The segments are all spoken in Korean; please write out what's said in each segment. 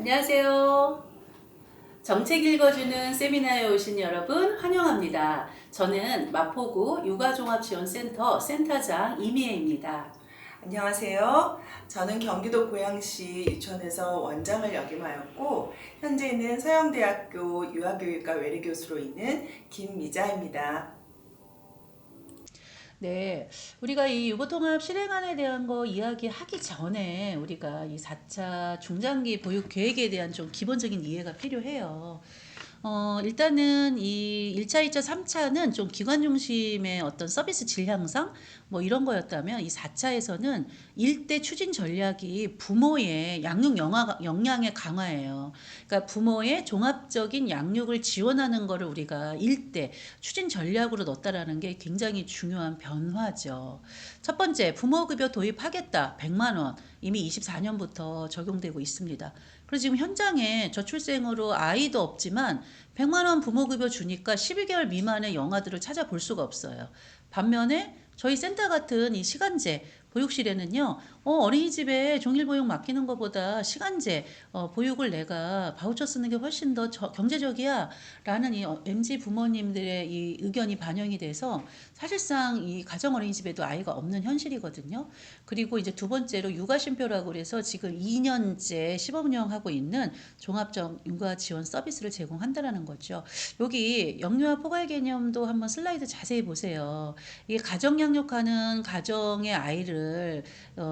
안녕하세요. 정책 읽어주는 세미나에 오신 여러분 환영합니다. 저는 마포구 육아종합지원센터 센터장 이미애입니다. 안녕하세요. 저는 경기도 고양시 유치원에서 원장을 역임하였고 현재는 서영대학교 유아교육과 외래교수로 있는 김미자입니다. 네, 우리가 이 유보통합 실행안에 대한 거 이야기하기 전에 우리가 이 4차 중장기 보육 계획에 대한 좀 기본적인 이해가 필요해요. 일단은 이 1차, 2차, 3차는 좀 기관 중심의 어떤 서비스 질 향상 뭐 이런 거였다면 이 4차에서는 일대 추진 전략이 부모의 양육 역량의 강화예요. 그러니까 부모의 종합적인 양육을 지원하는 거를 우리가 일대 추진 전략으로 넣었다라는 게 굉장히 중요한 변화죠. 첫 번째, 부모급여 도입하겠다. 100만 원. 이미 24년부터 적용되고 있습니다. 그리고 지금 현장에 저출생으로 아이도 없지만 100만 원 부모급여 주니까 12개월 미만의 영아들을 찾아볼 수가 없어요. 반면에 저희 센터 같은 이 시간제 보육실에는요, 어린이집에 종일보육 맡기는 것보다 시간제 보육을 내가 바우처 쓰는 게 훨씬 더 경제적이야 라는 이 MZ 부모님들의 이 의견이 반영이 돼서 사실상 이 가정 어린이집에도 아이가 없는 현실이거든요. 그리고 이제 두 번째로 육아쉼표라고 그래서 지금 2년째 시범 운영하고 있는 종합적 육아 지원 서비스를 제공한다라는 거죠. 여기 영유아 포괄 개념도 한번 슬라이드 자세히 보세요. 이게 가정 양육하는 가정의 아이를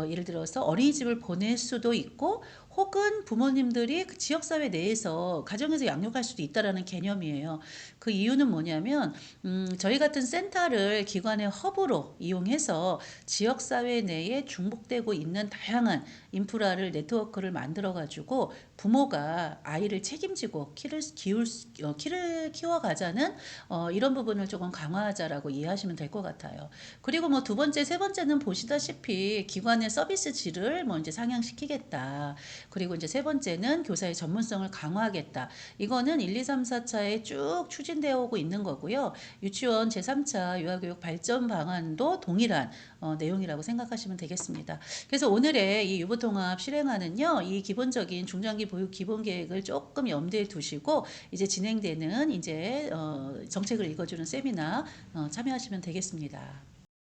예를 들어서 어린이집을 보낼 수도 있고 혹은 부모님들이 그 지역사회 내에서 가정에서 양육할 수도 있다라는 개념이에요. 그 이유는 뭐냐면 저희 같은 센터를 기관의 허브로 이용해서 지역사회 내에 중복되고 있는 다양한 인프라를 네트워크를 만들어 가지고 부모가 아이를 책임지고 키를 키워가자는 이런 부분을 조금 강화하자라고 이해하시면 될 것 같아요. 그리고 뭐 두 번째, 세 번째는 보시다시피 기관의 서비스 질을 뭐 이제 상향시키겠다. 그리고 이제 세 번째는 교사의 전문성을 강화하겠다. 이거는 1, 2, 3, 4차에 쭉 추진되어 오고 있는 거고요. 유치원 제3차 유아교육 발전 방안도 동일한 내용이라고 생각하시면 되겠습니다. 그래서 오늘의 이 유보통합 실행안은요, 이 기본적인 중장기 보육 기본 계획을 조금 염두에 두시고 이제 진행되는 이제 정책을 읽어주는 세미나 참여하시면 되겠습니다.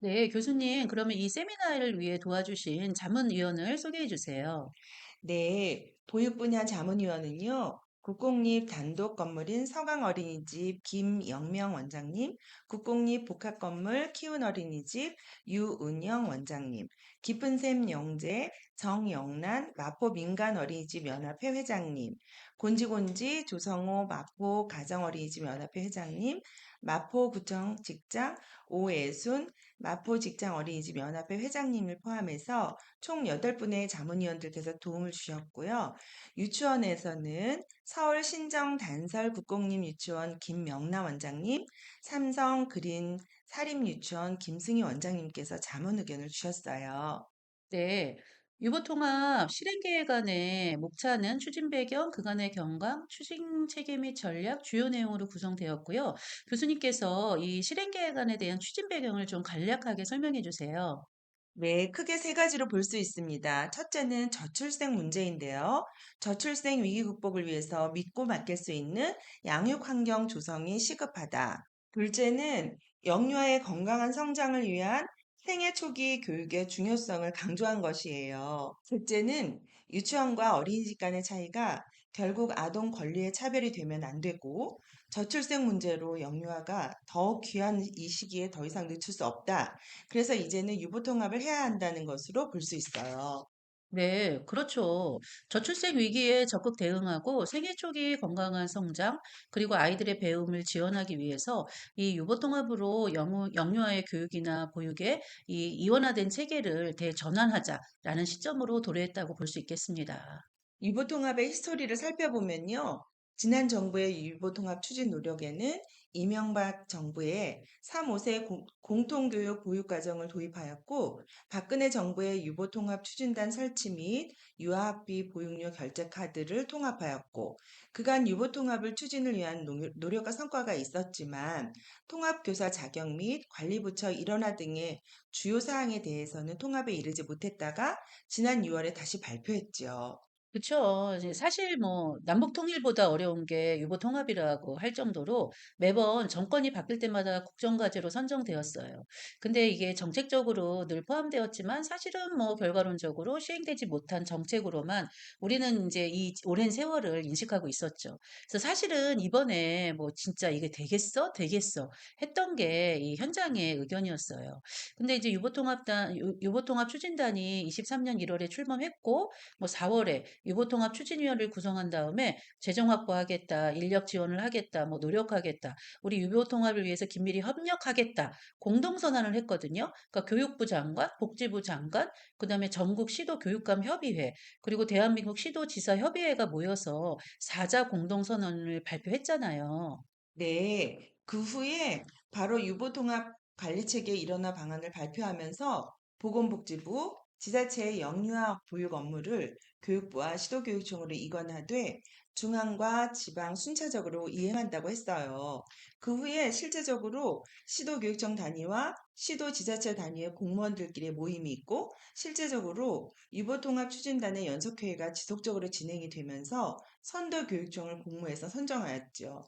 네, 교수님, 그러면 이 세미나를 위해 도와주신 자문위원을 소개해 주세요. 네, 보육 분야 자문위원은요. 국공립 단독 건물인 서강 어린이집 김영명 원장님, 국공립 복합 건물 키운 어린이집 유은영 원장님, 깊은샘 영재 정영란 마포 민간 어린이집 연합회 회장님, 곤지곤지 조성호 마포 가정 어린이집 연합회 회장님, 마포구청 직장 오애순 마포 직장 어린이집 연합회 회장님을 포함해서 총 8분의 자문위원들께서 도움을 주셨고요. 유치원에서는 서울 신정 단설 국공립 유치원 김명나 원장님, 삼성 그린 사립유치원 김승희 원장님께서 자문 의견을 주셨어요. 네. 유보통합 실행계획안의 목차는 추진 배경, 그간의 경과, 추진 체계 및 전략, 주요 내용으로 구성되었고요. 교수님께서 이 실행계획안에 대한 추진 배경을 좀 간략하게 설명해 주세요. 네, 크게 세 가지로 볼 수 있습니다. 첫째는 저출생 문제인데요. 저출생 위기 극복을 위해서 믿고 맡길 수 있는 양육 환경 조성이 시급하다. 둘째는 영유아의 건강한 성장을 위한 생애 초기 교육의 중요성을 강조한 것이에요. 셋째는 유치원과 어린이집 간의 차이가 결국 아동 권리의 차별이 되면 안 되고 저출생 문제로 영유아가 더 귀한 이 시기에 더 이상 늦출 수 없다. 그래서 이제는 유보통합을 해야 한다는 것으로 볼 수 있어요. 네, 그렇죠. 저출생 위기에 적극 대응하고 생애 초기 건강한 성장, 그리고 아이들의 배움을 지원하기 위해서 이 유보통합으로 영유아의 교육이나 보육에 이 이원화된 체계를 대전환하자라는 시점으로 도래했다고 볼 수 있겠습니다. 유보통합의 히스토리를 살펴보면요. 지난 정부의 유보통합 추진 노력에는 이명박 정부의 3, 5세 공통교육 보육과정을 도입하였고, 박근혜 정부의 유보통합 추진단 설치 및 유아학비 보육료 결제 카드를 통합하였고, 그간 유보통합을 추진을 위한 노력과 성과가 있었지만, 통합교사 자격 및 관리부처 일원화 등의 주요 사항에 대해서는 통합에 이르지 못했다가 지난 6월에 다시 발표했죠. 그쵸. 이제 사실 뭐 남북 통일보다 어려운 게 유보 통합이라고 할 정도로 매번 정권이 바뀔 때마다 국정과제로 선정되었어요. 근데 이게 정책적으로 늘 포함되었지만 사실은 뭐 결과론적으로 시행되지 못한 정책으로만 우리는 이제 이 오랜 세월을 인식하고 있었죠. 그래서 사실은 이번에 뭐 진짜 이게 되겠어? 되겠어? 했던 게 이 현장의 의견이었어요. 근데 이제 유보통합 추진단이 23년 1월에 출범했고 뭐 4월에 유보통합 추진위원회를 구성한 다음에 재정 확보하겠다, 인력 지원을 하겠다, 뭐 노력하겠다, 우리 유보통합을 위해서 긴밀히 협력하겠다, 공동선언을 했거든요. 그러니까 교육부 장관, 복지부 장관, 그다음에 전국 시도 교육감 협의회, 그리고 대한민국 시도지사 협의회가 모여서 사자 공동선언을 발표했잖아요. 네, 그 후에 바로 유보통합 관리체계 일원화 방안을 발표하면서 보건복지부, 지자체의 영유아 보육 업무를 교육부와 시도교육청으로 이관하되 중앙과 지방 순차적으로 이행한다고 했어요. 그 후에 실제적으로 시도교육청 단위와 시도지자체 단위의 공무원들끼리 모임이 있고 실제적으로 유보통합 추진단의 연석회의가 지속적으로 진행이 되면서 선도교육청을 공모해서 선정하였죠.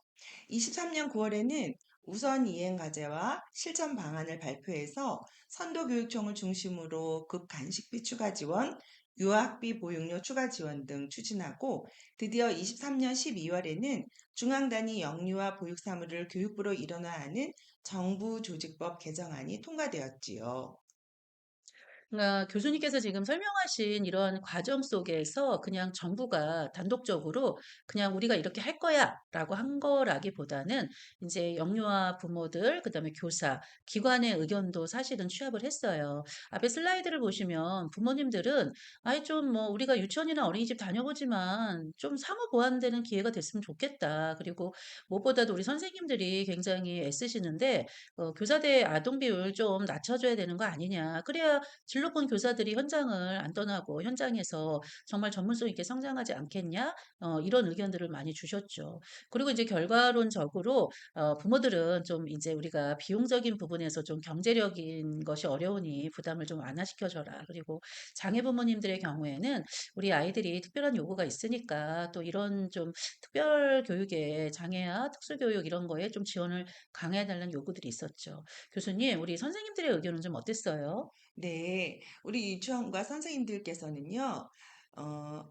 23년 9월에는 우선 이행 과제와 실천 방안을 발표해서 선도교육청을 중심으로 급간식비 추가 지원, 유아학비 보육료 추가 지원 등 추진하고 드디어 23년 12월에는 중앙 단위 영유아 보육 사무를 교육부로 일원화하는 정부 조직법 개정안이 통과되었지요. 그러니까 교수님께서 지금 설명하신 이런 과정 속에서 그냥 정부가 단독적으로 그냥 우리가 이렇게 할 거야라고 한 거라기보다는 이제 영유아 부모들, 그다음에 교사, 기관의 의견도 사실은 취합을 했어요. 앞에 슬라이드를 보시면 부모님들은 아이 좀 뭐 우리가 유치원이나 어린이집 다녀보지만 좀 상호 보완되는 기회가 됐으면 좋겠다. 그리고 무엇보다도 우리 선생님들이 굉장히 애쓰시는데 교사대 아동 비율 좀 낮춰줘야 되는 거 아니냐. 그래야 진로권 교사들이 현장을 안 떠나고 현장에서 정말 전문성 있게 성장하지 않겠냐? 이런 의견들을 많이 주셨죠. 그리고 이제 결과론적으로 부모들은 좀 이제 우리가 비용적인 부분에서 좀 경제력인 것이 어려우니 부담을 좀 완화시켜 줘라. 그리고 장애 부모님들의 경우에는 우리 아이들이 특별한 요구가 있으니까 또 이런 좀 특별 교육에 장애와 특수교육 이런 거에 좀 지원을 강화해 달라는 요구들이 있었죠. 교수님, 우리 선생님들의 의견은 좀 어땠어요? 네, 우리 유치원과 선생님들께서는요, 어,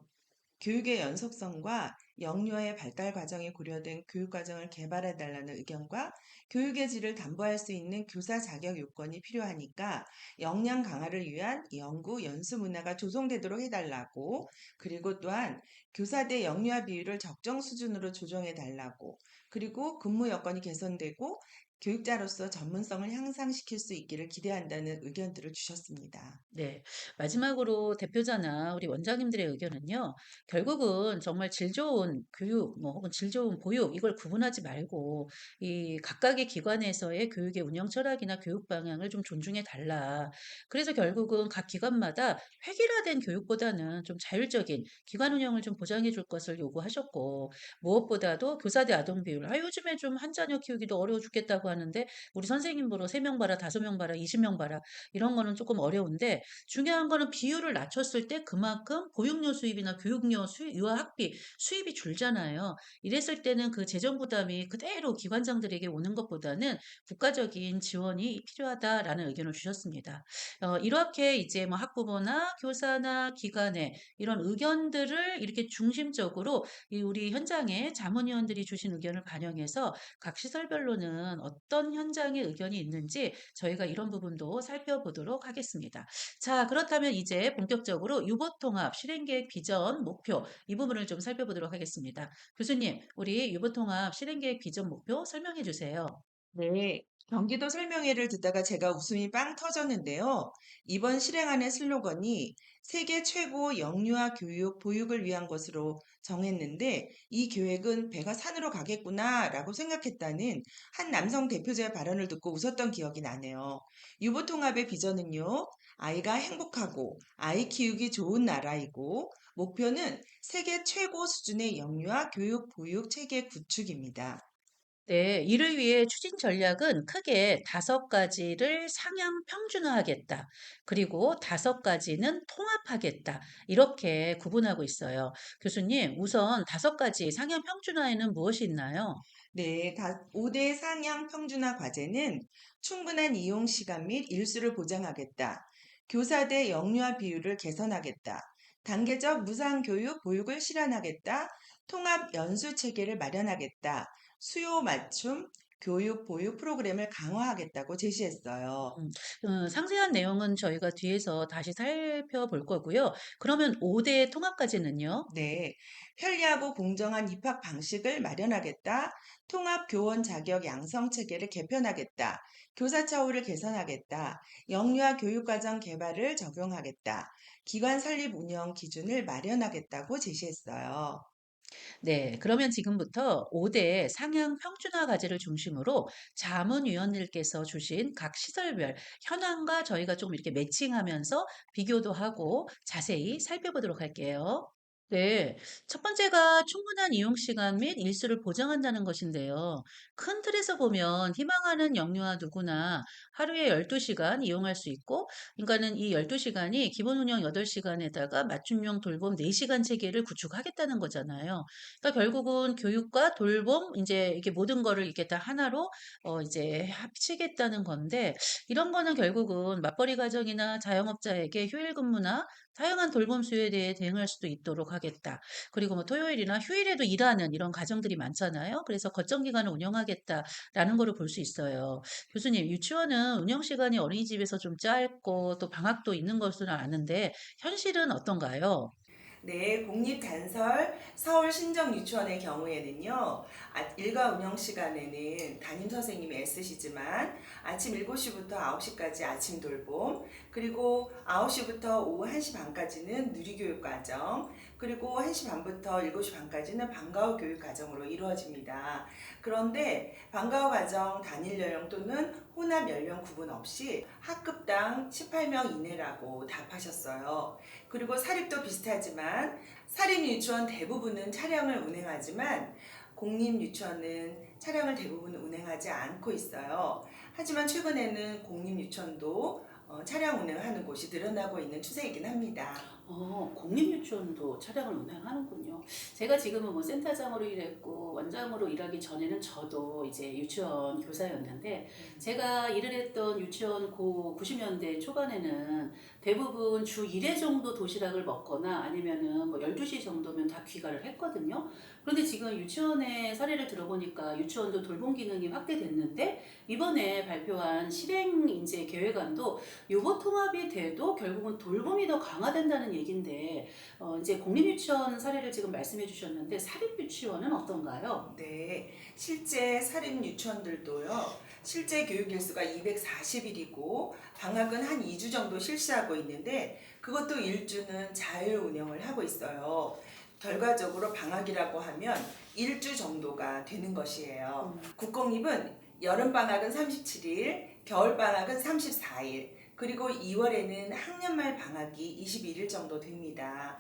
교육의 연속성과 영유아의 발달 과정이 고려된 교육 과정을 개발해 달라는 의견과 교육의 질을 담보할 수 있는 교사 자격 요건이 필요하니까 역량 강화를 위한 연구, 연수 문화가 조성되도록 해달라고 그리고 또한 교사대 영유아 비율을 적정 수준으로 조정해 달라고 그리고 근무 여건이 개선되고 교육자로서 전문성을 향상시킬 수 있기를 기대한다는 의견들을 주셨습니다. 네. 마지막으로 대표자나 우리 원장님들의 의견은요. 결국은 정말 질 좋은 교육, 뭐 혹은 질 좋은 보육 이걸 구분하지 말고 이 각각의 기관에서의 교육의 운영 철학이나 교육 방향을 좀 존중해 달라. 그래서 결국은 각 기관마다 획일화된 교육보다는 좀 자율적인 기관 운영을 좀 보장해 줄 것을 요구하셨고 무엇보다도 교사대 아동 비율. 요즘에 좀 한 자녀 키우기도 어려워 죽겠다고 하는데 우리 선생님 보러 3명 봐라, 5명 봐라, 20명 봐라. 이런 거는 조금 어려운데 중요한 거는 비율을 낮췄을 때 그만큼 보육료 수입이나 교육료 수입, 유아 학비 수입이 줄잖아요. 이랬을 때는 그 재정 부담이 그대로 기관장들에게 오는 것보다는 국가적인 지원이 필요하다라는 의견을 주셨습니다. 이렇게 이제 뭐 학부모나 교사나 기관의 이런 의견들을 이렇게 중심적으로 이 우리 현장에 자문위원들이 주신 의견을 반영해서 각 시설별로는 어떤 현장의 의견이 있는지 저희가 이런 부분도 살펴보도록 하겠습니다. 자, 그렇다면 이제 본격적으로 유보통합 실행계획 비전 목표 이 부분을 좀 살펴보도록 하겠습니다. 교수님, 우리 유보통합 실행계획 비전 목표 설명해 주세요. 네, 경기도 설명회를 듣다가 제가 웃음이 빵 터졌는데요. 이번 실행안의 슬로건이 세계 최고 영유아 교육, 보육을 위한 것으로 정했는데 이 계획은 배가 산으로 가겠구나라고 생각했다는 한 남성 대표자의 발언을 듣고 웃었던 기억이 나네요. 유보통합의 비전은요, 아이가 행복하고 아이 키우기 좋은 나라이고 목표는 세계 최고 수준의 영유아 교육, 보육 체계 구축입니다. 네, 이를 위해 추진 전략은 크게 5가지를 상향 평준화하겠다. 그리고 5가지는 통합하겠다. 이렇게 구분하고 있어요. 교수님, 우선 5가지 상향 평준화에는 무엇이 있나요? 네, 5대 상향 평준화 과제는 충분한 이용 시간 및 일수를 보장하겠다. 교사대 영유아 비율을 개선하겠다. 단계적 무상 교육 보육을 실현하겠다. 통합 연수 체계를 마련하겠다. 수요 맞춤 교육 보육 프로그램을 강화하겠다고 제시했어요. 음, 상세한 내용은 저희가 뒤에서 다시 살펴볼 거고요. 그러면 5대 통합까지는요? 네, 편리하고 공정한 입학 방식을 마련하겠다. 통합 교원 자격 양성 체계를 개편하겠다. 교사 처우를 개선하겠다. 영유아 교육과정 개발을 적용하겠다. 기관 설립 운영 기준을 마련하겠다고 제시했어요. 네, 그러면 지금부터 5대 상향 평준화 과제를 중심으로 자문위원들께서 주신 각 시설별 현황과 저희가 좀 이렇게 매칭하면서 비교도 하고 자세히 살펴보도록 할게요. 네, 첫 번째가 충분한 이용 시간 및 일수를 보장한다는 것인데요. 큰 틀에서 보면 희망하는 영유아 누구나 하루에 12시간 이용할 수 있고, 그러니까는 이 12시간이 기본 운영 8시간에다가 맞춤형 돌봄 4시간 체계를 구축하겠다는 거잖아요. 그러니까 결국은 교육과 돌봄 이제 이게 모든 거를 이렇게 다 하나로 이제 합치겠다는 건데 이런 거는 결국은 맞벌이 가정이나 자영업자에게 휴일 근무나 다양한 돌봄 수요에 대해 대응할 수도 있도록 하겠다. 그리고 뭐 토요일이나 휴일에도 일하는 이런 가정들이 많잖아요. 그래서 거점 기간을 운영하겠다라는 거를 볼 수 있어요. 교수님, 유치원은 운영 시간이 어린이집에서 좀 짧고 또 방학도 있는 것으로 아는데 현실은 어떤가요? 네, 공립단설 서울 신정유치원의 경우에는요, 일과 운영 시간에는 담임 선생님이 애쓰시지만 아침 7시부터 9시까지 아침 돌봄, 그리고 9시부터 오후 1시 반까지는 누리교육 과정, 그리고 1시 반부터 7시 반까지는 방과 후 교육 과정으로 이루어집니다. 그런데 방과 후 과정 단일 연령 또는 혼합 연령 구분 없이 학급당 18명 이내라고 답하셨어요. 그리고 사립도 비슷하지만 사립 유치원 대부분은 차량을 운행하지만 공립 유치원은 차량을 대부분 운행하지 않고 있어요. 하지만 최근에는 공립 유치원도 차량 운행하는 곳이 늘어나고 있는 추세이긴 합니다. 공립유치원도 차량을 운행하는군요. 제가 지금은 뭐 센터장으로 일했고 원장으로 일하기 전에는 저도 이제 유치원 교사였는데 제가 일을 했던 유치원 90년대 초반에는 대부분 주 1회 정도 도시락을 먹거나 아니면은 뭐 12시 정도면 다 귀가를 했거든요. 그런데 지금 유치원의 사례를 들어보니까 유치원도 돌봄 기능이 확대됐는데 이번에 발표한 실행 이제 계획안도 요거 통합이 돼도 결국은 돌봄이 더 강화된다는 얘긴데 이제 공립유치원 사례를 지금 말씀해 주셨는데 사립유치원은 어떤가요? 네, 실제 사립 유치원들도요. 실제 교육 일수가 240일이고 방학은 한 2주 정도 실시하고 있는데 그것도 일주는 자율 운영을 하고 있어요. 결과적으로 방학이라고 하면 일주 정도가 되는 것이에요. 국공립은 여름 방학은 37일, 겨울 방학은 34일, 그리고 2월에는 학년 말 방학이 21일 정도 됩니다.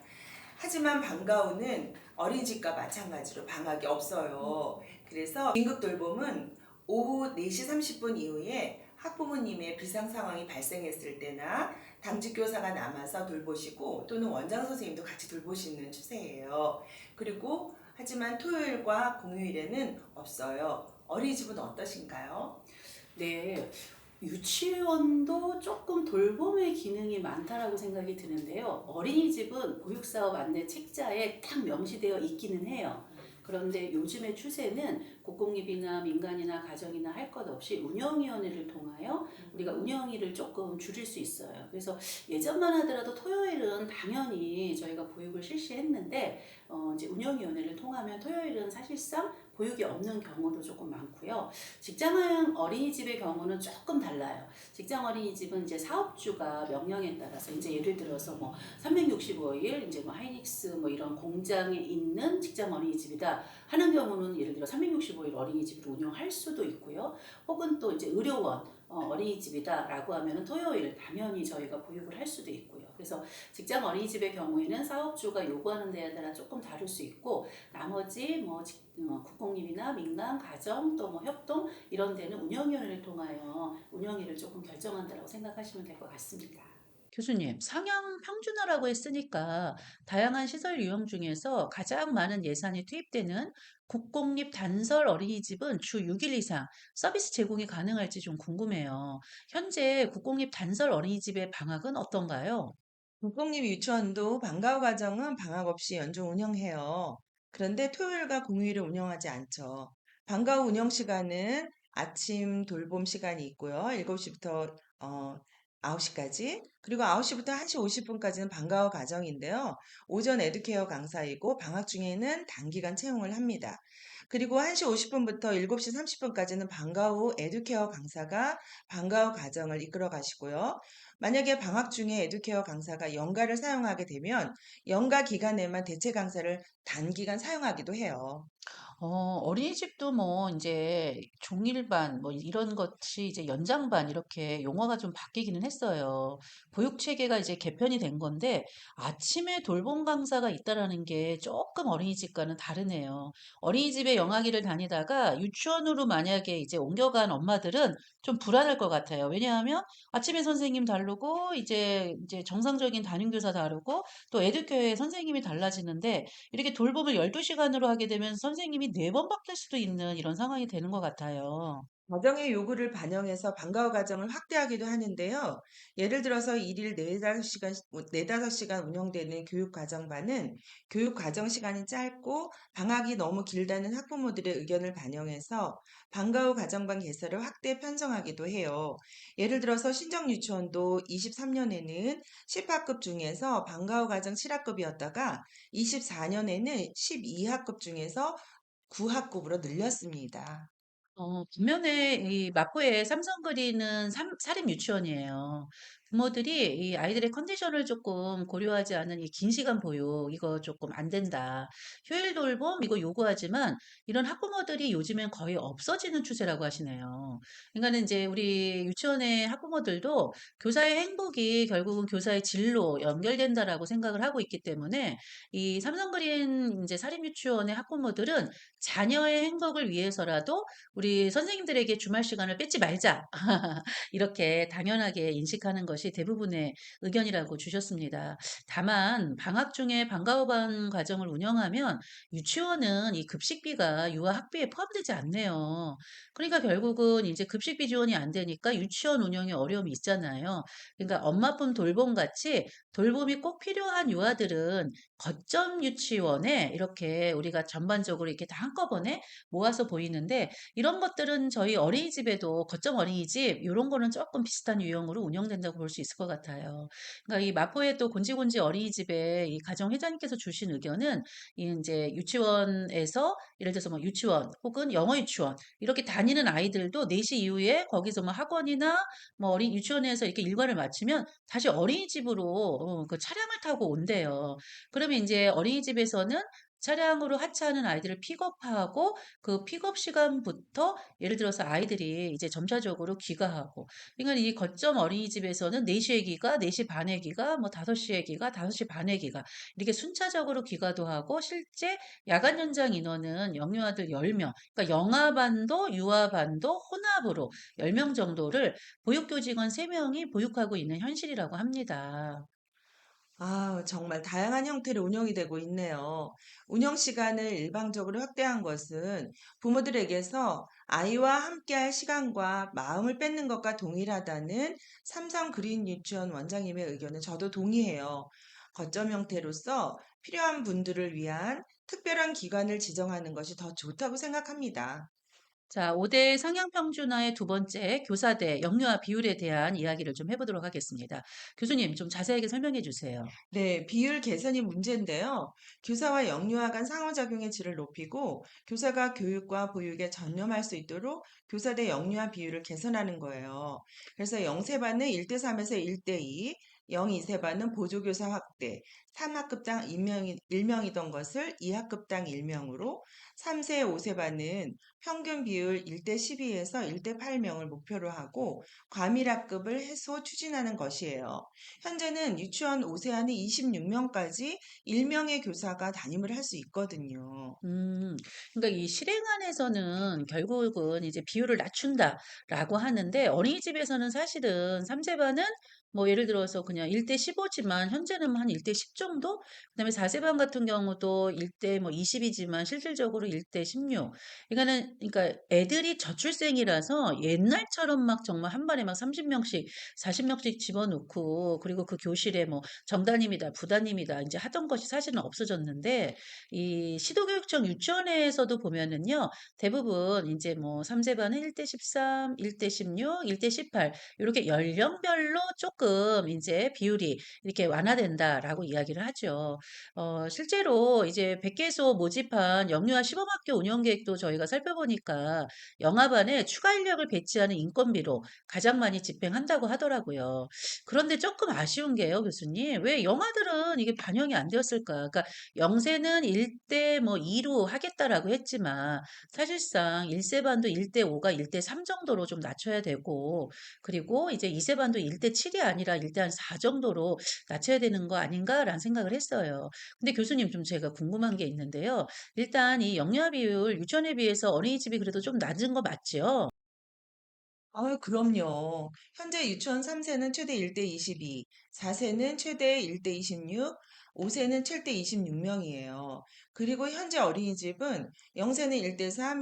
하지만 방과후는 어린이집과 마찬가지로 방학이 없어요. 그래서 긴급 돌봄은 오후 4시 30분 이후에 학부모님의 비상 상황이 발생했을 때나 당직 교사가 남아서 돌보시고 또는 원장 선생님도 같이 돌보시는 추세예요. 그리고 하지만 토요일과 공휴일에는 없어요. 어린이집은 어떠신가요? 네, 유치원도 조금 돌봄의 기능이 많다라고 생각이 드는데요. 어린이집은 보육사업 안내 책자에 딱 명시되어 있기는 해요. 그런데 요즘의 추세는 국공립이나 민간이나 가정이나 할 것 없이 운영위원회를 통하여 우리가 운영일을 조금 줄일 수 있어요. 그래서 예전만 하더라도 토요일은 당연히 저희가 보육을 실시했는데 이제 운영위원회를 통하면 토요일은 사실상 보육이 없는 경우도 조금 많고요. 직장형 어린이집의 경우는 조금 달라요. 직장 어린이집은 이제 사업주가 명령에 따라서 이제 예를 들어서 뭐 365일 이제 뭐 하이닉스 뭐 이런 공장에 있는 직장 어린이집이다 하는 경우는 예를 들어 365일 어린이집을 운영할 수도 있고요. 혹은 또 이제 의료원 어린이집이다라고 하면은 토요일 당연히 저희가 보육을 할 수도 있고요. 그래서 직장 어린이집의 경우에는 사업주가 요구하는 데에 따라 조금 다를 수 있고 나머지 국공립이나 민간, 가정 또 뭐 협동 이런 데는 운영위원회를 통하여 운영위를 조금 결정한다라고 생각하시면 될 것 같습니다. 교수님, 상향 평준화라고 했으니까 다양한 시설 유형 중에서 가장 많은 예산이 투입되는 국공립 단설 어린이집은 주 6일 이상 서비스 제공이 가능할지 좀 궁금해요. 현재 국공립 단설 어린이집의 방학은 어떤가요? 국공립 유치원도 방과 후 과정은 방학 없이 연중 운영해요. 그런데 토요일과 공휴일을 운영하지 않죠. 방과 후 운영 시간은 아침 돌봄 시간이 있고요. 7시부터 9시까지. 그리고 9시부터 1시 50분까지는 방과 후 과정인데요. 오전 에듀케어 강사이고 방학 중에는 단기간 채용을 합니다. 그리고 1시 50분부터 7시 30분까지는 방과 후 에듀케어 강사가 방과 후 과정을 이끌어 가시고요. 만약에 방학 중에 에듀케어 강사가 연가를 사용하게 되면 연가 기간에만 대체 강사를 단기간 사용하기도 해요. 어린이집도 뭐 이제 종일반 뭐 이런 것이 이제 연장반 이렇게 용어가 좀 바뀌기는 했어요. 보육 체계가 이제 개편이 된 건데 아침에 돌봄 강사가 있다라는 게 조금 어린이집과는 다르네요. 어린이집에 영아기를 다니다가 유치원으로 만약에 이제 옮겨간 엄마들은 좀 불안할 것 같아요. 왜냐하면 아침에 선생님 다르고 이제 정상적인 담임교사 다르고 또 에듀케어의 선생님이 달라지는데 이렇게 돌봄을 12시간으로 하게 되면 선생님이 4번 바뀔 수도 있는 이런 상황이 되는 것 같아요. 가정의 요구를 반영해서 방과 후 과정을 확대하기도 하는데요. 예를 들어서 일일 4~5시간 운영되는 교육과정반은 교육과정 시간이 짧고 방학이 너무 길다는 학부모들의 의견을 반영해서 방과 후 과정반 개설을 확대 편성하기도 해요. 예를 들어서 신정유치원도 23년에는 10학급 중에서 방과 후 과정 7학급이었다가 24년에는 12학급 중에서 9학급으로 늘렸습니다. 반면에 이 마포의 삼성그린은 사립 유치원이에요. 부모들이 이 아이들의 컨디션을 조금 고려하지 않은 이 긴 시간 보육, 이거 조금 안 된다. 휴일 돌봄, 이거 요구하지만 이런 학부모들이 요즘엔 거의 없어지는 추세라고 하시네요. 그러니까는 이제 우리 유치원의 학부모들도 교사의 행복이 결국은 교사의 질로 연결된다라고 생각을 하고 있기 때문에 이 삼성그린 이제 사립 유치원의 학부모들은 자녀의 행복을 위해서라도 우리 선생님들에게 주말 시간을 뺏지 말자. 이렇게 당연하게 인식하는 것이 대부분의 의견이라고 주셨습니다. 다만 방학 중에 방과 후반 과정을 운영하면 유치원은 이 급식비가 유아 학비에 포함되지 않네요. 그러니까 결국은 이제 급식비 지원이 안 되니까 유치원 운영에 어려움이 있잖아요. 그러니까 엄마품 돌봄 같이 돌봄이 꼭 필요한 유아들은 거점 유치원에 이렇게 우리가 전반적으로 이렇게 다 한꺼번에 모아서 보이는데 이런 것들은 저희 어린이집에도 거점 어린이집 요런 거는 조금 비슷한 유형으로 운영된다고 볼 수 있을 것 같아요. 그러니까 이 마포의 또 곤지곤지 어린이집의 이 가정 회장님께서 주신 의견은 이 인제 유치원에서 예를 들어서 뭐 유치원 혹은 영어 유치원 이렇게 다니는 아이들도 4시 이후에 거기서 뭐 학원이나 뭐 어린 유치원에서 이렇게 일과를 마치면 다시 어린이집으로 그 차량을 타고 온대요. 그러면 인제 어린이집에서는 차량으로 하차하는 아이들을 픽업하고 그 픽업 시간부터 예를 들어서 아이들이 이제 점차적으로 귀가하고 그러니까 이 거점 어린이집에서는 4시에 귀가, 4시 반에 귀가, 뭐 5시에 귀가, 5시 반에 귀가 이렇게 순차적으로 귀가도 하고 실제 야간 연장 인원은 영유아들 10명, 그러니까 영아반도 유아반도 혼합으로 10명 정도를 보육교직원 3명이 보육하고 있는 현실이라고 합니다. 아, 정말 다양한 형태로 운영이 되고 있네요. 운영 시간을 일방적으로 확대한 것은 부모들에게서 아이와 함께할 시간과 마음을 뺏는 것과 동일하다는 삼성 그린 유치원 원장님의 의견은 저도 동의해요. 거점 형태로서 필요한 분들을 위한 특별한 기관을 지정하는 것이 더 좋다고 생각합니다. 자, 5대 상향 평준화의 두 번째 교사 대 영유아 비율에 대한 이야기를 좀 해보도록 하겠습니다. 교수님 좀 자세하게 설명해 주세요. 네, 비율 개선이 문제인데요. 교사와 영유아 간 상호작용의 질을 높이고 교사가 교육과 보육에 전념할 수 있도록 교사 대 영유아 비율을 개선하는 거예요. 그래서 영세반은 1대3에서 1대2, 0-2세반은 보조교사 확대, 3학급당 1명이던 것을 2학급당 1명으로, 3세, 5세반은 평균 비율 1대 12에서 1대 8명을 목표로 하고 과밀학급을 해소 추진하는 것이에요. 현재는 유치원 5세 안에 26명까지 1명의 교사가 담임을 할 수 있거든요. 그러니까 이 실행안에서는 결국은 이제 비율을 낮춘다라고 하는데 어린이집에서는 사실은 3세반은 뭐 예를 들어서 그냥 1대 15지만 현재는 한 1대 10 정도? 그다음에 4세반 같은 경우도 1대 뭐 20이지만 실질적으로 1대 16. 그러니까 애들이 저출생이라서 옛날처럼 막 정말 한 반에 막 30명씩, 40명씩 집어넣고 그리고 그 교실에 뭐 정담임이다, 부담임이다 이제 하던 것이 사실은 없어졌는데 이 시도교육청 유치원에서도 보면은요. 대부분 인제 뭐 3 세반은 1대 13, 1대 16, 1대 18 요렇게 연령별로 쪼끔 인제 비율이 이렇게 완화된다라고 이야기를 하죠. 실제로 이제 백개소 모집한 영유아 시범학교 운영 계획도 저희가 살펴보니까 영아반에 추가 인력을 배치하는 인건비로 가장 많이 집행한다고 하더라고요. 그런데 쪼끔 아쉬운 게요, 교수님. 왜 영아들은 이게 반영이 안 되었을까? 그러니까 영세는 1대 뭐 2로 하겠다라고 했지만 사실상 1세 반도 1대 5가 1대 3 정도로 좀 낮춰야 되고 그리고 이제 2세 반도 1대 7이 아니라 1대 한 4 정도로 낮춰야 되는 거 아닌가라는 생각을 했어요. 근데 교수님 좀 제가 궁금한 게 있는데요. 일단 이 영유아 비율 유치원에 비해서 어린이집이 그래도 좀 낮은 거 맞죠? 그럼요. 현재 유치원 3세는 최대 1대 22, 4세는 최대 1대 26, 5세는 최대 26명이에요. 그리고 현재 어린이집은 0세는 1대 3,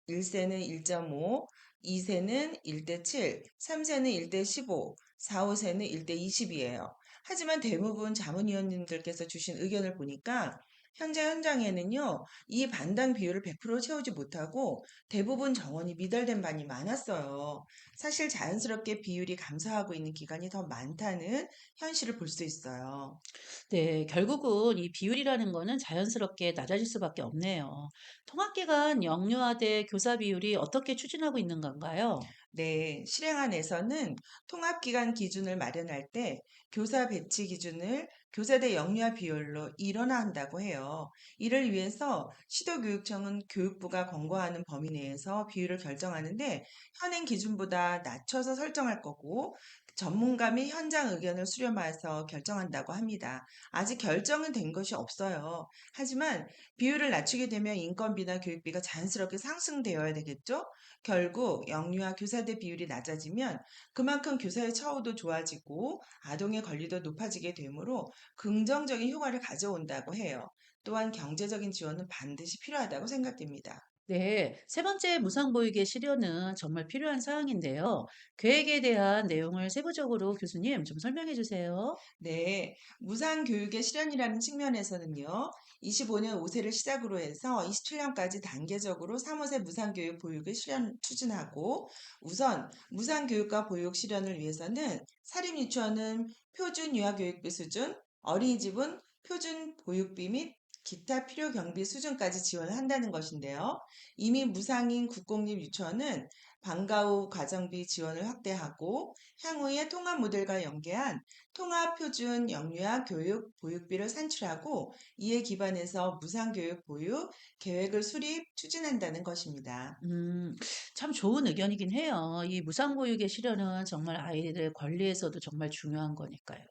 1세는 1.5, 2세는 1대 7, 3세는 1대 15, 4, 5세는 1대 20이에요. 하지만 대부분 자문위원님들께서 주신 의견을 보니까 현재 현장에는요, 이 반당 비율을 100% 채우지 못하고 대부분 정원이 미달된 반이 많았어요. 사실 자연스럽게 비율이 감소하고 있는 기간이 더 많다는 현실을 볼 수 있어요. 네, 결국은 이 비율이라는 거는 자연스럽게 낮아질 수밖에 없네요. 통학기간 영유아대 교사 비율이 어떻게 추진하고 있는 건가요? 네, 실행안에서는 통합기간 기준을 마련할 때 교사 배치 기준을 교사대 영유아 비율로 일원화한다고 해요. 이를 위해서 시도교육청은 교육부가 권고하는 범위 내에서 비율을 결정하는데 현행 기준보다 낮춰서 설정할 거고 전문가 및 현장 의견을 수렴해서 결정한다고 합니다. 아직 결정은 된 것이 없어요. 하지만 비율을 낮추게 되면 인건비나 교육비가 자연스럽게 상승되어야 되겠죠? 결국 영유아 교사대 비율이 낮아지면 그만큼 교사의 처우도 좋아지고 아동의 권리도 높아지게 되므로 긍정적인 효과를 가져온다고 해요. 또한 경제적인 지원은 반드시 필요하다고 생각됩니다. 네, 세 번째 무상보육의 실현은 정말 필요한 사항인데요. 계획에 대한 내용을 세부적으로 교수님 좀 설명해 주세요. 네, 무상교육의 실현이라는 측면에서는요, 25년 5세를 시작으로 해서 27년까지 단계적으로 3, 5세 무상교육 보육을 실현 추진하고, 우선 무상교육과 보육 실현을 위해서는 사립유치원은 표준 유아교육비 수준, 어린이집은 표준 보육비 및 기타 필요 경비 수준까지 지원을 한다는 것인데요. 이미 무상인 국공립 유치원은 방과 후 가정비 지원을 확대하고 향후에 통합 모델과 연계한 통합 표준 영유아 교육 보육비를 산출하고 이에 기반해서 무상교육 보육 계획을 수립 추진한다는 것입니다. 음, 참 좋은 의견이긴 해요. 이 무상보육의 실현은 정말 아이들의 권리에서도 정말 중요한 거니까요.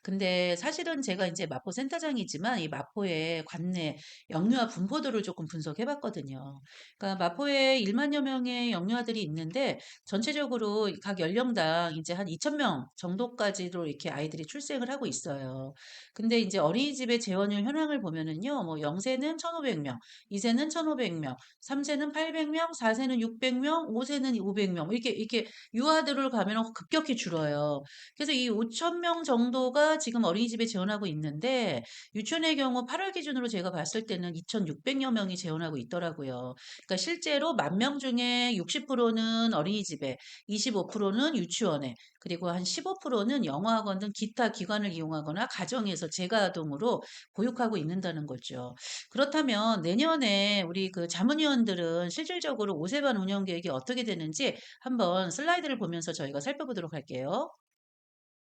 근데 사실은 제가 이제 마포 센터장이지만 이 마포의 관내 영유아 분포도를 조금 분석해 봤거든요. 그러니까 마포에 1만여 명의 영유아들이 있는데 전체적으로 각 연령당 이제 한 2천 명 정도까지로 이렇게 아이들이 출생을 하고 있어요. 근데 이제 어린이집의 재원율 현황을 보면은요. 뭐 0세는 1,500명, 2세는 1,500명, 3세는 800명, 4세는 600명, 5세는 500명. 이렇게 유아들을 가면 급격히 줄어요. 그래서 이 5천 명 정도가 지금 어린이집에 재원하고 있는데 유치원의 경우 8월 기준으로 제가 봤을 때는 2,600여 명이 재원하고 있더라고요. 그러니까 실제로 10,000명 중에 60%는 어린이집에, 25%는 유치원에, 그리고 한 15%는 영어학원 등 기타 기관을 이용하거나 가정에서 재가동으로 보육하고 있는다는 거죠. 그렇다면 내년에 우리 그 자문위원들은 실질적으로 5세반 운영 계획이 어떻게 되는지 한번 슬라이드를 보면서 저희가 살펴보도록 할게요.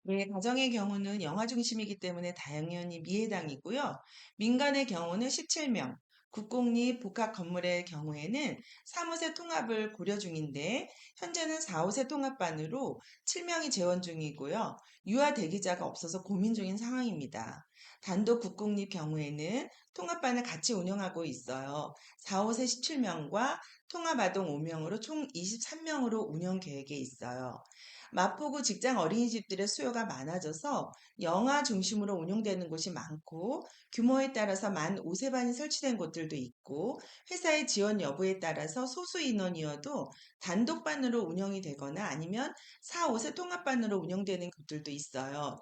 네, 가정의 경우는 영아 중심이기 때문에 당연히 미해당이고요. 민간의 경우는 17명, 국공립 복합 건물의 경우에는 3호세 통합을 고려 중인데 현재는 4호세 통합반으로 7명이 재원 중이고요. 유아 대기자가 없어서 고민 중인 상황입니다. 단독 국공립 경우에는 통합반을 같이 운영하고 있어요. 4호세 17명과 통합아동 5명으로 총 23명으로 운영 계획에 있어요. 마포구 직장 어린이집들의 수요가 많아져서 영아 중심으로 운영되는 곳이 많고 규모에 따라서 만 5세반이 설치된 곳들도 있고 회사의 지원 여부에 따라서 소수 인원이어도 단독반으로 운영이 되거나 아니면 4, 5세 통합반으로 운영되는 곳들도 있어요.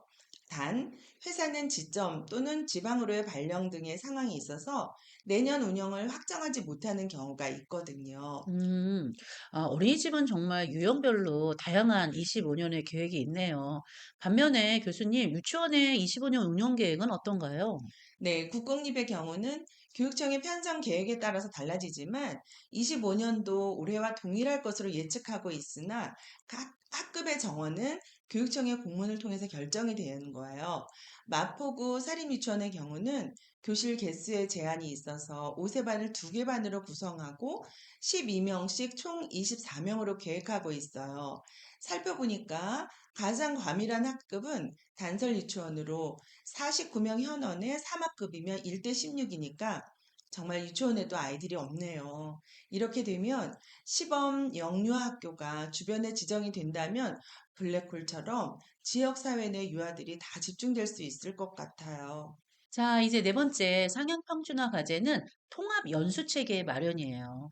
단, 회사는 지점 또는 지방으로의 발령 등의 상황이 있어서 내년 운영을 확정하지 못하는 경우가 있거든요. 음, 어린이집은 정말 유형별로 다양한 25년의 계획이 있네요. 반면에 교수님, 유치원의 25년 운영 계획은 어떤가요? 네, 국공립의 경우는 교육청의 편성 계획에 따라서 달라지지만 25년도 올해와 동일할 것으로 예측하고 있으나 각 학급의 정원은 교육청의 공문을 통해서 결정이 되는 거예요. 마포구 사립유치원의 경우는 교실 개수에 제한이 있어서 5세반을 2개 반으로 구성하고 12명씩 총 24명으로 계획하고 있어요. 살펴보니까 가장 과밀한 학급은 단설 유치원으로 49명 현원에 3학급이면 1대 16이니까 정말 유치원에도 아이들이 없네요. 이렇게 되면 시범 영유아 학교가 주변에 지정이 된다면 블랙홀처럼 지역사회 내 유아들이 다 집중될 수 있을 것 같아요. 자, 이제 네 번째 상향 평준화 과제는 통합 연수 체계 마련이에요.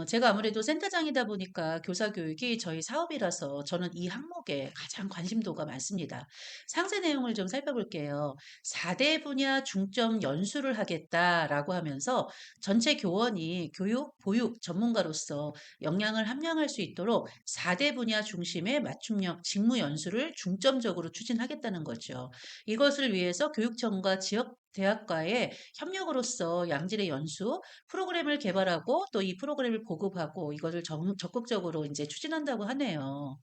제가 아무래도 센터장이다 보니까 교사 교육이 저희 사업이라서 저는 이 항목에 가장 관심도가 많습니다. 상세 내용을 좀 살펴볼게요. 4대 분야 중점 연수를 하겠다라고 하면서 전체 교원이 교육, 보육 전문가로서 역량을 함량할 수 있도록 4대 분야 중심의 맞춤형 직무 연수를 중점적으로 추진하겠다는 거죠. 이것을 위해서 교육청과 지역 대학과의 협력으로서 양질의 연수 프로그램을 개발하고 또 이 프로그램을 보급하고 이것을 적극적으로 이제 추진한다고 하네요.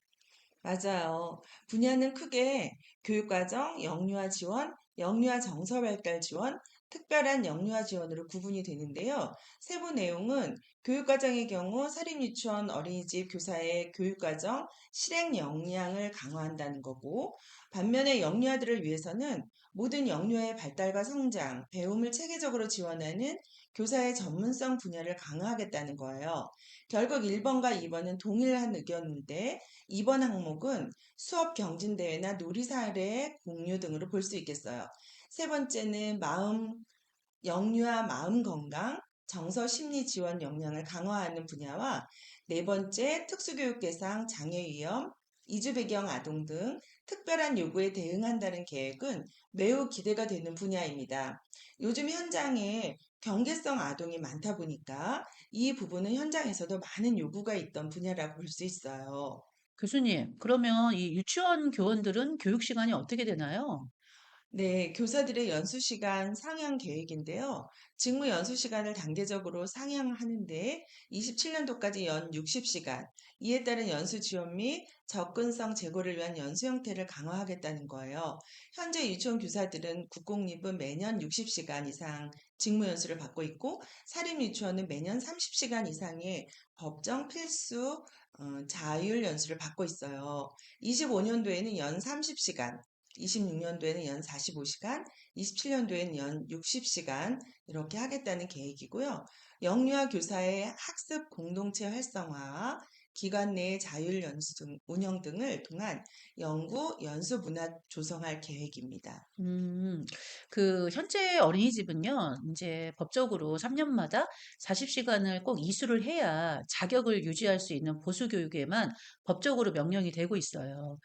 맞아요. 분야는 크게 교육과정, 영유아 지원, 영유아 정서발달 지원, 특별한 영유아 지원으로 구분이 되는데요. 세부 내용은 교육과정의 경우 사립유치원 어린이집 교사의 교육과정 실행 역량을 강화한다는 거고, 반면에 영유아들을 위해서는 모든 영유아의 발달과 성장, 배움을 체계적으로 지원하는 교사의 전문성 분야를 강화하겠다는 거예요. 결국 1번과 2번은 동일한 의견인데 2번 항목은 수업 경진대회나 놀이사례 공유 등으로 볼 수 있겠어요. 세 번째는 영유아 마음 건강, 정서 심리 지원 역량을 강화하는 분야와 네 번째 특수교육 대상 장애 위험, 이주 배경 아동 등 특별한 요구에 대응한다는 계획은 매우 기대가 되는 분야입니다. 요즘 현장에 경계성 아동이 많다 보니까 이 부분은 현장에서도 많은 요구가 있던 분야라고 볼 수 있어요. 교수님, 그러면 이 유치원 교원들은 교육 시간이 어떻게 되나요? 네, 교사들의 연수 시간 상향 계획인데요. 직무 연수 시간을 단계적으로 상향하는데 27년도까지 연 60시간, 이에 따른 연수 지원 및 접근성 제고를 위한 연수 형태를 강화하겠다는 거예요. 현재 유치원 교사들은 국공립은 매년 60시간 이상 직무 연수를 받고 있고 사립유치원은 매년 30시간 이상의 법정 필수 자율 연수를 받고 있어요. 25년도에는 연 30시간, 26년도에는 연 45시간, 27년도에는 연 60시간 이렇게 하겠다는 계획이고요. 영유아 교사의 학습 공동체 활성화와 기관 내 자율 연수 운영 등을 통한 연구, 연수 문화 조성할 계획입니다. 음, 현재 어린이집은요, 이제 법적으로 3년마다 40시간을 꼭 이수를 해야 자격을 유지할 수 있는 보수교육에만 법적으로 명령이 되고 있어요.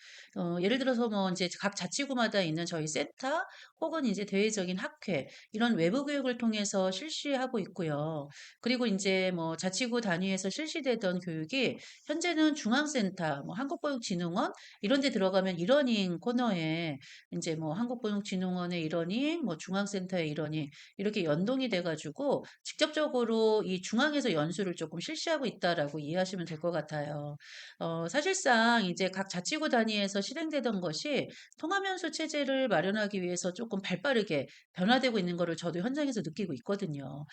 예를 들어서 뭐 이제 각 자치구마다 있는 저희 센터 혹은 이제 대외적인 학회, 이런 외부 교육을 통해서 실시하고 있고요. 그리고 이제 뭐 자치구 단위에서 실시되던 교육이 현재는 중앙센터, 뭐 한국보육진흥원 이런 데 들어가면 이러닝 코너에 이제 뭐 한국보육진흥원의 이러닝, 뭐 중앙센터의 이러닝 이렇게 연동이 돼 가지고 직접적으로 이 중앙에서 연수를 조금 실시하고 있다라고 이해하시면 될 것 같아요. 사실상 이제 각 자치구 단위에서 실행되던 것이 통합연수 체제를 마련하기 위해서 조금 발빠르게 변화되고 있는 거를 저도 현장에서 느끼고 있거든요.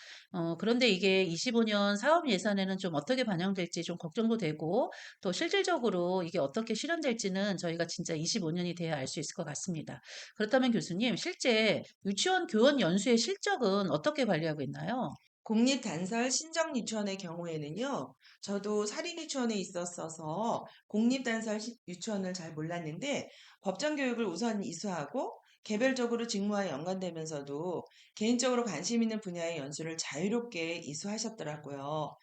그런데 이게 25년 사업 예산에는 좀 어떻게 반영될지 좀 걱정도 되고 또 실질적으로 이게 어떻게 실현될지는 저희가 진짜 25년이 돼야 알 수 있을 것 같습니다. 그렇다면 교수님, 실제 유치원 교원 연수의 실적은 어떻게 관리하고 있나요? 공립단설 신정유치원의 경우에는요, 저도 사립유치원에 있었어서 공립단설 유치원을 잘 몰랐는데, 법정교육을 우선 이수하고, 개별적으로 직무와 연관되면서도 개인적으로 관심 있는 분야의 연수를 자유롭게 이수하셨더라고요.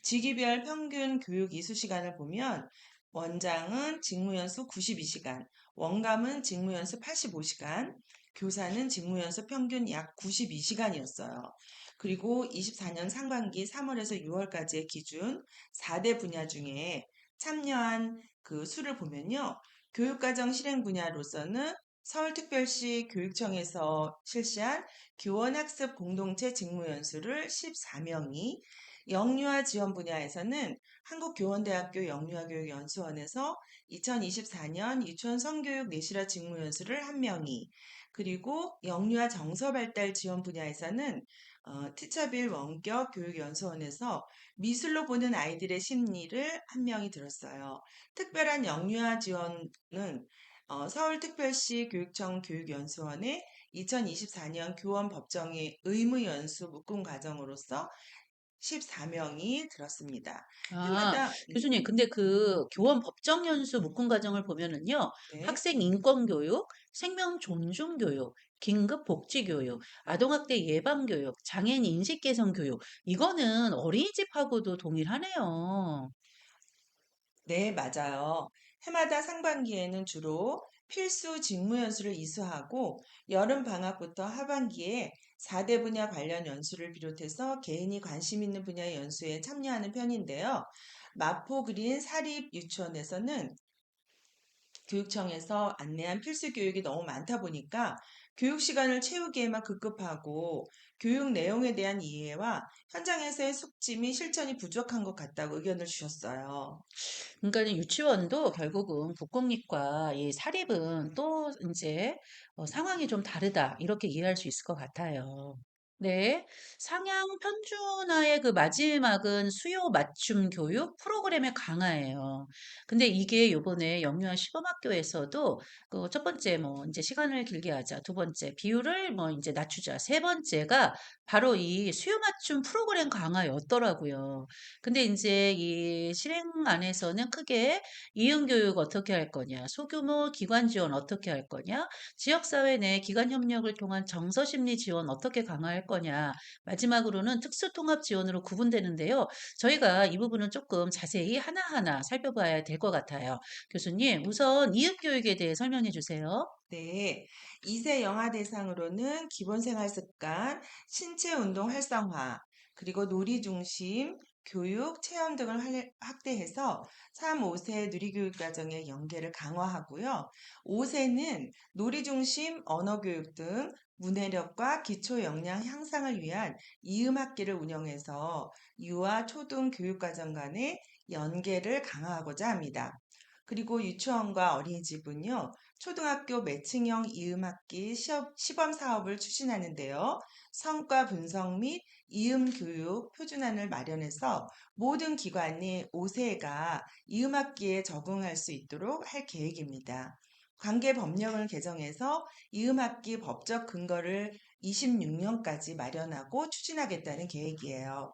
직위별 평균 교육 이수 시간을 보면, 원장은 직무연수 92시간, 원감은 직무연수 85시간, 교사는 직무연수 평균 약 92시간이었어요. 그리고 24년 상반기 3월에서 6월까지의 기준 4대 분야 중에 참여한 그 수를 보면요. 교육과정 실행 분야로서는 서울특별시 교육청에서 실시한 교원학습 공동체 직무연수를 14명이, 영유아 지원 분야에서는 한국교원대학교 영유아교육연수원에서 2024년 유치원 성교육 내실화 직무연수를 1명이, 그리고 영유아 정서발달 지원 분야에서는 티처빌 원격 교육연수원에서 미술로 보는 아이들의 심리를 1명이 들었어요. 특별한 영유아 지원은 서울특별시 교육청 교육연수원의 2024년 교원 법정의 의무연수 묶음 과정으로서 14명이 들었습니다. 아, 해마다 교수님, 근데 그 교원 법정 연수 묶음 과정을 보면은요, 네. 학생 인권 교육, 생명 존중 교육, 긴급 복지 교육, 아동학대 예방 교육, 장애인 인식 개선 교육, 이거는 어린이집하고도 동일하네요. 네, 맞아요. 해마다 상반기에는 주로 필수 직무 연수를 이수하고 여름 방학부터 하반기에 4대 분야 관련 연수를 비롯해서 개인이 관심 있는 분야의 연수에 참여하는 편인데요. 마포 그린 사립 유치원에서는 교육청에서 안내한 필수 교육이 너무 많다 보니까 교육 시간을 채우기에만 급급하고 교육 내용에 대한 이해와 현장에서의 숙지 및 실천이 부족한 것 같다고 의견을 주셨어요. 그러니까 유치원도 결국은 국공립과 이 사립은 또 이제 상황이 좀 다르다. 이렇게 이해할 수 있을 것 같아요. 네. 상향 편준화의 그 마지막은 수요 맞춤 교육 프로그램의 강화예요. 근데 이게 요번에 영유아 시범학교에서도 그 첫 번째 뭐 이제 시간을 길게 하자. 두 번째 비율을 뭐 이제 낮추자. 세 번째가 바로 이 수요 맞춤 프로그램 강화였더라고요. 근데 인제 이 실행안에서는 크게 이응 교육 어떻게 할 거냐, 소규모 기관 지원 어떻게 할 거냐, 지역사회 내 기관 협력을 통한 정서심리 지원 어떻게 강화할 거냐, 마지막으로는 특수통합 지원으로 구분되는데요. 저희가 이 부분은 조금 자세히 하나하나 살펴봐야 될 것 같아요. 교수님, 우선 이응 교육에 대해 설명해 주세요. 네, 2세 영아 대상으로는 기본생활 습관, 신체 운동 활성화, 그리고 놀이 중심, 교육, 체험 등을 확대해서 3, 5세 누리교육 과정의 연계를 강화하고요. 5세는 놀이 중심 언어 교육 등 문해력과 기초 역량 향상을 위한 이음 학기를 운영해서 유아 초등 교육 과정 간의 연계를 강화하고자 합니다. 그리고 유치원과 어린이집은요. 초등학교 매칭형 이음학기 시범 사업을 추진하는데요. 성과 분석 및 이음 교육 표준안을 마련해서 모든 기관이 5세가 이음학기에 적응할 수 있도록 할 계획입니다. 관계 법령을 개정해서 이음학기 법적 근거를 26년까지 마련하고 추진하겠다는 계획이에요.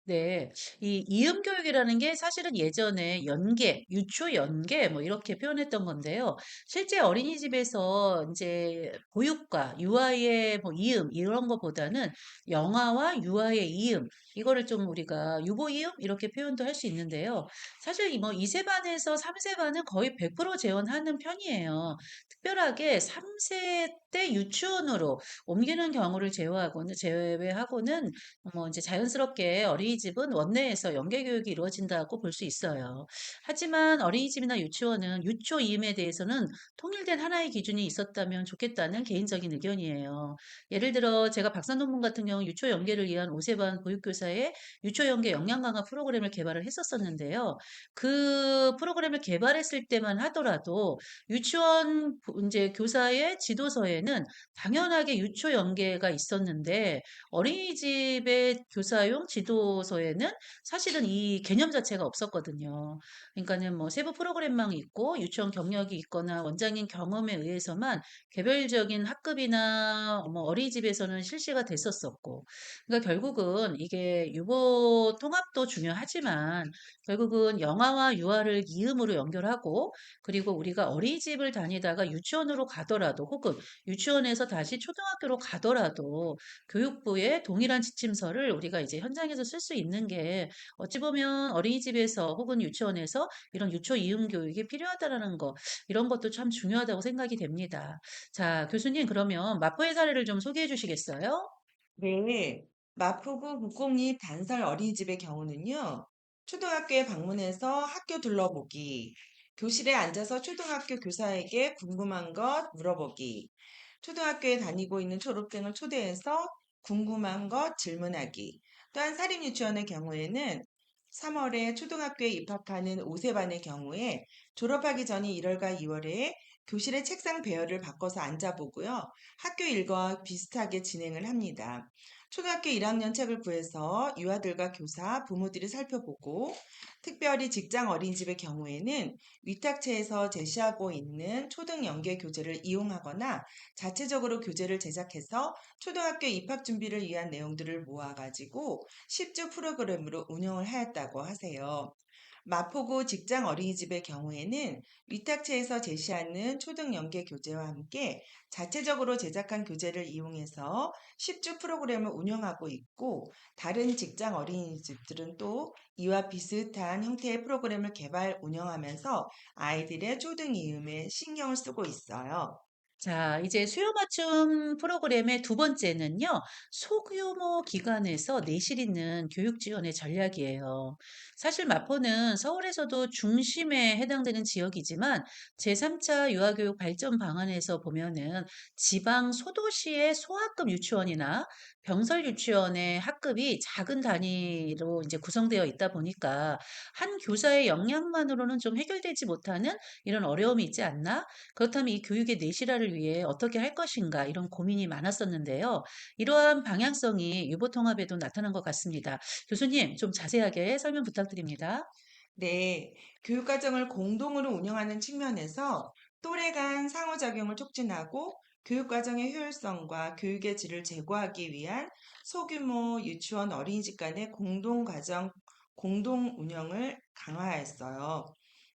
네. 이 이음 교육이라는 게 사실은 예전에 연계, 유초 연계 뭐 이렇게 표현했던 건데요. 실제 어린이집에서 인제 보육과 유아의 뭐 이음 이런 것보다는 영아와 유아의 이음 이거를 좀 우리가 유보이음 이렇게 표현도 할 수 있는데요. 사실 이 뭐 2세 반에서 3세 반은 거의 100% 재원하는 편이에요. 특별하게 3세 때 유치원으로 옮기는 경우를 제외하고는 뭐 이제 자연스럽게 어린이집에 어린이집은 원내에서 연계 교육이 이루어진다고 볼 수 있어요. 하지만 어린이집이나 유치원은 유초 이음에 대해서는 통일된 하나의 기준이 있었다면 좋겠다는 개인적인 의견이에요. 예를 들어 제가 박사 논문 같은 경우 유초 연계를 위한 5세반 보육교사의 유초 연계 역량 강화 프로그램을 개발을 했었었는데요. 그 프로그램을 개발했을 때만 하더라도 유치원 이제 교사의 지도서에는 당연하게 유초 연계가 있었는데 어린이집의 교사용 지도서에는 사실은 이 개념 자체가 없었거든요. 그러니까는 뭐 세부 프로그램만 있고 유치원 경력이 있거나 원장님 경험에 의해서만 개별적인 학급이나 뭐 어린이집에서는 실시가 됐었었고, 그러니까 결국은 이게 유보 통합도 중요하지만 결국은 영아와 유아를 이음으로 연결하고 그리고 우리가 어린이집을 다니다가 유치원으로 가더라도 혹은 유치원에서 다시 초등학교로 가더라도 교육부의 동일한 지침서를 우리가 이제 현장에서 쓸 수 있는 게 어찌 보면 어린이집에서 혹은 유치원에서 이런 유초 이음 교육이 필요하다라는 거 이런 것도 참 중요하다고 생각이 됩니다. 자, 교수님 그러면 마포의 사례를 좀 소개해 주시겠어요? 네, 마포구 국공립 단설 어린이집의 경우는요, 초등학교에 방문해서 학교 둘러보기, 교실에 앉아서 초등학교 교사에게 궁금한 것 물어보기, 초등학교에 다니고 있는 졸업생을 초대해서 궁금한 것 질문하기, 또한 사립유치원의 경우에는 3월에 초등학교에 입학하는 5세반의 경우에 졸업하기 전인 1월과 2월에 교실의 책상 배열을 바꿔서 앉아보고요. 학교 일과와 비슷하게 진행을 합니다. 초등학교 1학년 책을 구해서 유아들과 교사, 부모들이 살펴보고 특별히 직장 어린이집의 경우에는 위탁체에서 제시하고 있는 초등 연계 교재를 이용하거나 자체적으로 교재를 제작해서 초등학교 입학 준비를 위한 내용들을 모아가지고 10주 프로그램으로 운영을 하였다고 하세요. 마포구 직장 어린이집의 경우에는 위탁체에서 제시하는 초등 연계 교재와 함께 자체적으로 제작한 교재를 이용해서 10주 프로그램을 운영하고 있고 다른 직장 어린이집들은 또 이와 비슷한 형태의 프로그램을 개발 운영하면서 아이들의 초등 이음에 신경을 쓰고 있어요. 자, 이제 수요 맞춤 프로그램의 두 번째는요, 소규모 기관에서 내실 있는 교육 지원의 전략이에요. 사실 마포는 서울에서도 중심에 해당되는 지역이지만 제3차 유아교육 발전 방안에서 보면은 지방 소도시의 소학급 유치원이나 병설 유치원의 학급이 작은 단위로 이제 구성되어 있다 보니까 한 교사의 역량만으로는 좀 해결되지 못하는 이런 어려움이 있지 않나? 그렇다면 이 교육의 내실화를 위해 어떻게 할 것인가 이런 고민이 많았었는데요. 이러한 방향성이 유보통합에도 나타난 것 같습니다. 교수님, 좀 자세하게 설명 부탁드립니다. 네, 교육과정을 공동으로 운영하는 측면에서 또래 간 상호작용을 촉진하고 교육과정의 효율성과 교육의 질을 제고하기 위한 소규모 유치원 어린이집 간의 공동과정, 공동 운영을 강화했어요.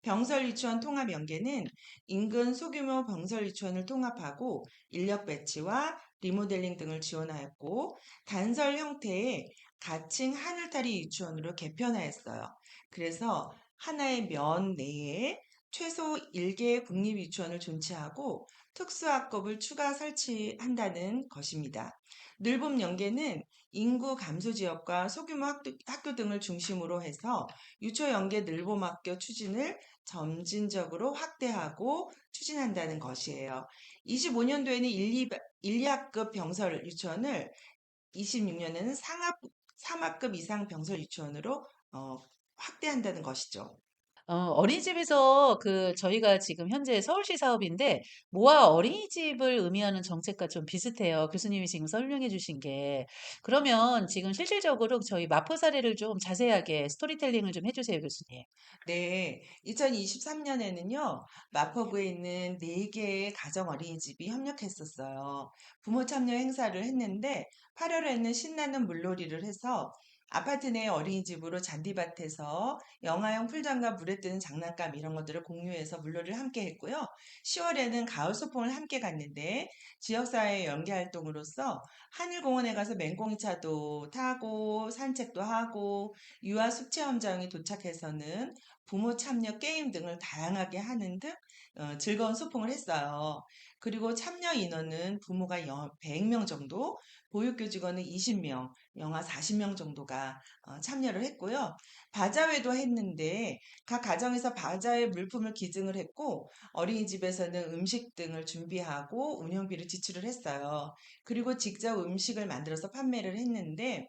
병설 유치원 통합 연계는 인근 소규모 병설 유치원을 통합하고 인력 배치와 리모델링 등을 지원하였고 단설 형태의 가칭 하늘타리 유치원으로 개편하였어요. 그래서 하나의 면 내에 최소 1개의 국립유치원을 존치하고 특수학급을 추가 설치한다는 것입니다. 늘봄 연계는 인구 감소 지역과 소규모 학교 등을 중심으로 해서 유초 연계 늘봄 학교 추진을 점진적으로 확대하고 추진한다는 것이에요. 25년도에는 1, 2학급 병설 유치원을 26년에는 3학급 이상 병설 유치원으로 확대한다는 것이죠. 어린이집에서 저희가 지금 현재 서울시 사업인데 모아 어린이집을 의미하는 정책과 좀 비슷해요. 교수님이 지금 설명해 주신 게. 그러면 지금 실질적으로 저희 마포 사례를 좀 자세하게 스토리텔링을 좀 해주세요, 교수님. 네, 2023년에는요, 마포구에 있는 4개의 가정 어린이집이 협력했었어요. 부모 참여 행사를 했는데, 8월에는 신나는 물놀이를 해서 아파트 내 어린이집으로 잔디밭에서 영화용 풀장과 물에 뜨는 장난감 이런 것들을 공유해서 물놀이를 함께 했고요. 10월에는 가을 소풍을 함께 갔는데, 지역사회 연계 활동으로서 하늘공원에 가서 맹꽁이차도 타고, 산책도 하고, 유아 숲체험장에 도착해서는 부모 참여 게임 등을 다양하게 하는 등 즐거운 소풍을 했어요. 그리고 참여 인원은 부모가 100명 정도, 보육교직원은 20명, 영아 40명 정도가 참여를 했고요. 바자회도 했는데 각 가정에서 바자회 물품을 기증을 했고 어린이집에서는 음식 등을 준비하고 운영비를 지출을 했어요. 그리고 직접 음식을 만들어서 판매를 했는데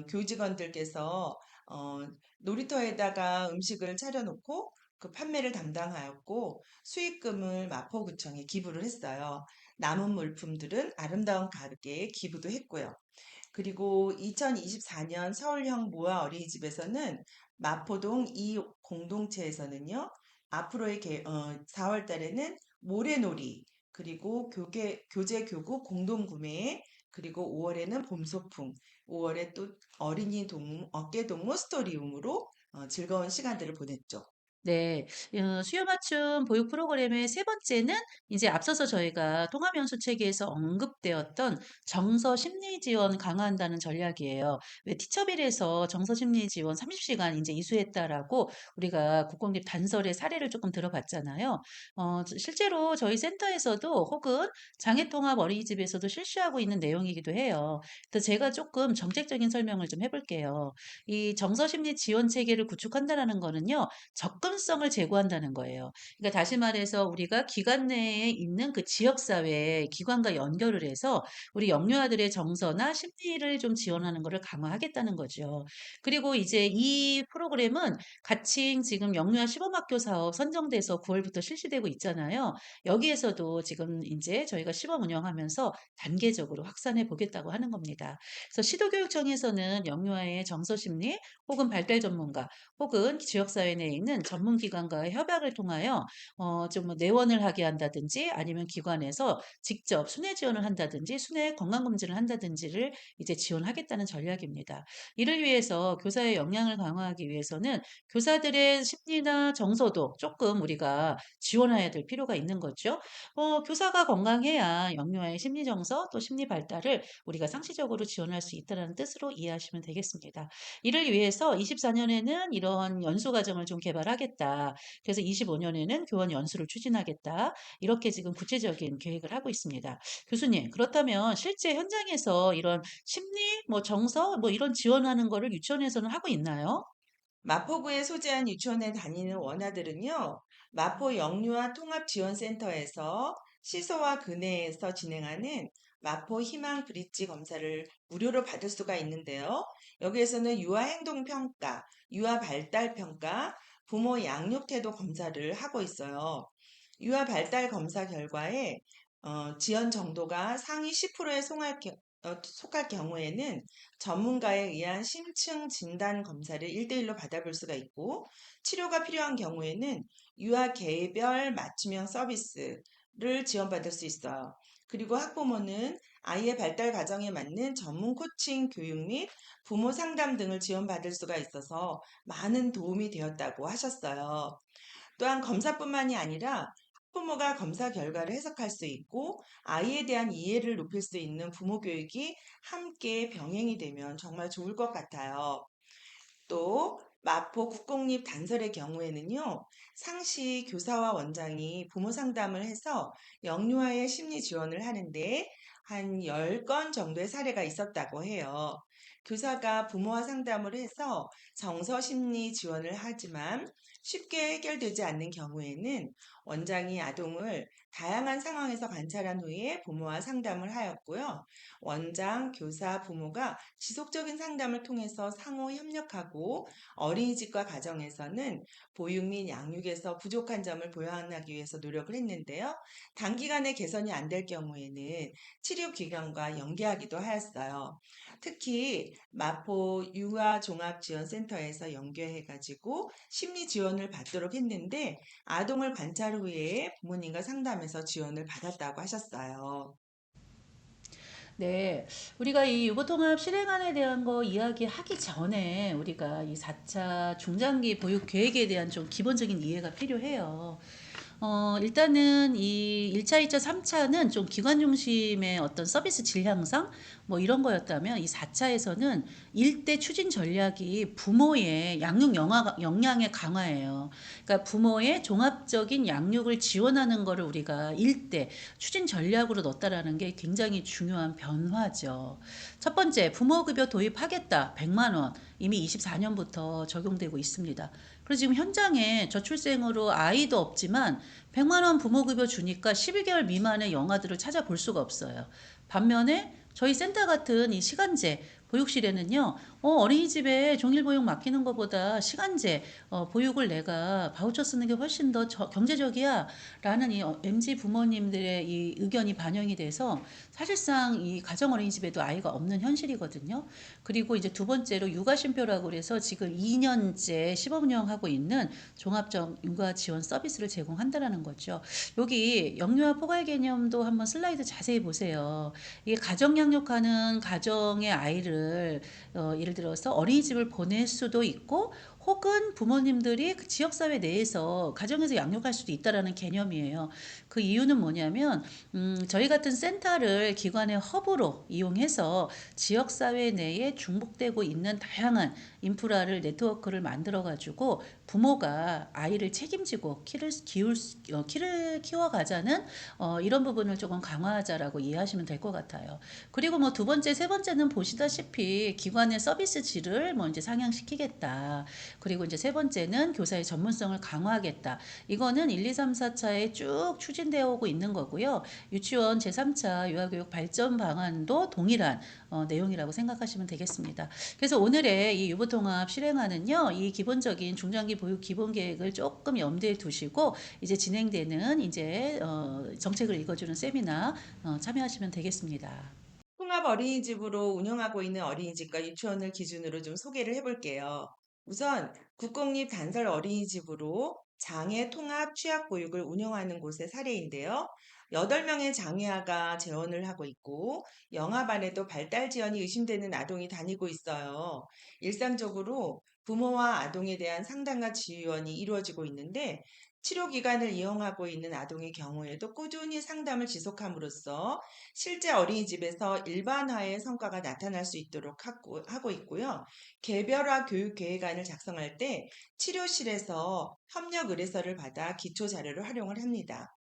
교직원들께서 어, 놀이터에다가 음식을 차려놓고 그 판매를 담당하였고 수익금을 마포구청에 기부를 했어요. 남은 물품들은 아름다운 가게에 기부도 했고요. 그리고 2024년 서울형 모아 어린이집에서는 마포동 이 공동체에서는요, 앞으로의 4월 달에는 모래놀이, 그리고 교재 교구 공동구매, 그리고 5월에는 봄소풍, 5월에 또 어린이 어깨동무 스토리움으로 즐거운 시간들을 보냈죠. 네. 수요 맞춤 보육 프로그램의 세 번째는 이제 앞서서 저희가 통합연수 체계에서 언급되었던 정서 심리 지원 강화한다는 전략이에요. 왜 티처빌에서 정서 심리 지원 30시간 인제 이수했다라고 우리가 국공립 단설의 사례를 조금 들어봤잖아요. 실제로 저희 센터에서도 혹은 장애통합 어린이집에서도 실시하고 있는 내용이기도 해요. 그래서 제가 조금 정책적인 설명을 좀 해 볼게요. 이 정서 심리 지원 체계를 구축한다라는 거는요. 접근성을 제고한다는 거예요. 그러니까 다시 말해서 우리가 기관 내에 있는 그 지역 사회 기관과 연결을 해서 우리 영유아들의 정서나 심리를 좀 지원하는 거를 강화하겠다는 거죠. 그리고 이제 이 프로그램은 가칭 지금 영유아 시범학교 사업 선정돼서 9월부터 실시되고 있잖아요. 여기에서도 지금 인제 저희가 시범 운영하면서 단계적으로 확산해 보겠다고 하는 겁니다. 그래서 시도교육청에서는 영유아의 정서 심리 혹은 발달 전문가 혹은 지역사회 내에 있는 전문기관과의 협약을 통하여 좀 뭐 내원을 하게 한다든지 아니면 기관에서 직접 순회 지원을 한다든지 순회 건강검진을 한다든지를 이제 지원하겠다는 전략입니다. 이를 위해서 교사의 역량을 강화하기 위해서는 교사들의 심리나 정서도 조금 우리가 지원해야 될 필요가 있는 거죠. 교사가 건강해야 영유아의 심리 정서 또 심리 발달을 우리가 상시적으로 지원할 수 있다는 뜻으로 이해하시면 되겠습니다. 이를 위해서 24년에는 이런 연수 과정을 좀 개발하겠다. 그래서 25년에는 교원 연수를 추진하겠다. 이렇게 지금 구체적인 계획을 하고 있습니다. 교수님, 그렇다면 실제 현장에서 이런 심리, 뭐 정서, 뭐 이런 지원하는 거를 유치원에서는 하고 있나요? 마포구에 소재한 유치원에 다니는 원아들은요, 마포 영유아 통합지원센터에서 시소와 근혜에서 진행하는 마포 희망 브릿지 검사를 무료로 받을 수가 있는데요. 여기에서는 유아 행동 평가, 유아 발달 평가, 부모 양육 태도 검사를 하고 있어요. 유아 발달 검사 결과에 지연 정도가 상위 10%에 속할 경우에는 전문가에 의한 심층 진단 검사를 1대1로 받아볼 수가 있고, 치료가 필요한 경우에는 유아 개별 맞춤형 서비스를 지원받을 수 있어요. 그리고 학부모는 아이의 발달 과정에 맞는 전문 코칭 교육 및 부모 상담 등을 지원받을 수가 있어서 많은 도움이 되었다고 하셨어요. 또한 검사뿐만이 아니라 학부모가 검사 결과를 해석할 수 있고 아이에 대한 이해를 높일 수 있는 부모 교육이 함께 병행이 되면 정말 좋을 것 같아요. 또 마포 국공립 단설의 경우에는요, 상시 교사와 원장이 부모 상담을 해서 영유아의 심리 지원을 하는데 한 10건 정도의 사례가 있었다고 해요. 교사가 부모와 상담을 해서 정서 심리 지원을 하지만 쉽게 해결되지 않는 경우에는 원장이 아동을 다양한 상황에서 관찰한 후에 부모와 상담을 하였고요. 원장, 교사, 부모가 지속적인 상담을 통해서 상호 협력하고 어린이집과 가정에서는 보육 및 양육에서 부족한 점을 보완하기 위해서 노력을 했는데요. 단기간에 개선이 안 될 경우에는 치료기관과 연계하기도 하였어요. 특히 마포 유아종합지원센터에서 연계해가지고 심리 지원을 받도록 했는데 아동을 관찰 후에 부모님과 상담해서 지원을 받았다고 하셨어요. 네. 우리가 이 유보통합 실행안에 대한 거 이야기하기 전에 우리가 이 4차 중장기 보육 계획에 대한 좀 기본적인 이해가 필요해요. 일단은 이 1 차, 2 차, 3 차는 좀 기관 중심의 어떤 서비스 질 향상 뭐 이런 거였다면 이 4 차에서는 일대 추진 전략이 부모의 양육 역량의 강화예요. 그러니까 부모의 종합적인 양육을 지원하는 거를 우리가 일대 추진 전략으로 넣었다라는 게 굉장히 중요한 변화죠. 첫 번째, 부모급여 도입하겠다. 100만 원. 이미 24년부터 적용되고 있습니다. 그래서 지금 현장에 저출생으로 아이도 없지만 100만 원 부모급여 주니까 12개월 미만의 영아들을 찾아볼 수가 없어요. 반면에 저희 센터 같은 이 시간제 보육실에는요, 어린이집에 종일보육 맡기는 것보다 시간제 보육을 내가 바우처 쓰는 게 훨씬 더 경제적이야 라는 이 MZ 부모님들의 이 의견이 반영이 돼서 사실상 이 가정 어린이집에도 아이가 없는 현실이거든요. 그리고 이제 두 번째로 육아쉼표라고 그래서 지금 2년째 시범 운영하고 있는 종합적 육아 지원 서비스를 제공한다라는 거죠. 여기 영유아 포괄 개념도 한번 슬라이드 자세히 보세요. 이게 가정 양육하는 가정의 아이를 예를 들어서 어린이집을 보낼 수도 있고 혹은 부모님들이 그 지역사회 내에서 가정에서 양육할 수도 있다라는 개념이에요. 그 이유는 뭐냐면 저희 같은 센터를 기관의 허브로 이용해서 지역사회 내에 중복되고 있는 다양한 인프라를 네트워크를 만들어 가지고 부모가 아이를 책임지고 키를 키워가자는 이런 부분을 조금 강화하자라고 이해하시면 될 것 같아요. 그리고 뭐 두 번째, 세 번째는 보시다시피 기관의 서비스 질을 뭐 이제 상향시키겠다. 그리고 이제 세 번째는 교사의 전문성을 강화하겠다. 이거는 1, 2, 3, 4차에 쭉 추진되어 오고 있는 거고요. 유치원 제3차 유아교육 발전 방안도 동일한 내용이라고 생각하시면 되겠습니다. 그래서 오늘의 이 유보통합 실행안은요, 이 기본적인 중장기 보육 기본 계획을 조금 염두에 두시고 이제 진행되는 이제 정책을 읽어주는 세미나 참여하시면 되겠습니다. 통합 어린이집으로 운영하고 있는 어린이집과 유치원을 기준으로 좀 소개를 해볼게요. 우선 국공립 단설 어린이집으로 장애 통합 취약 보육을 운영하는 곳의 사례인데요. 8명의 장애아가 재원을 하고 있고 영아반에도 발달 지연이 의심되는 아동이 다니고 있어요. 일상적으로 부모와 아동에 대한 상담과 지원이 이루어지고 있는데 치료 기관을 이용하고 있는 아동의 경우에도 꾸준히 상담을 지속함으로써 실제 어린이집에서 일반화의 성과가 나타날 수 있도록 하고 있고요. 개별화 교육 계획안을 작성할 때 치료실에서 협력 의뢰서를 받아 기초 자료를 활용을 합니다.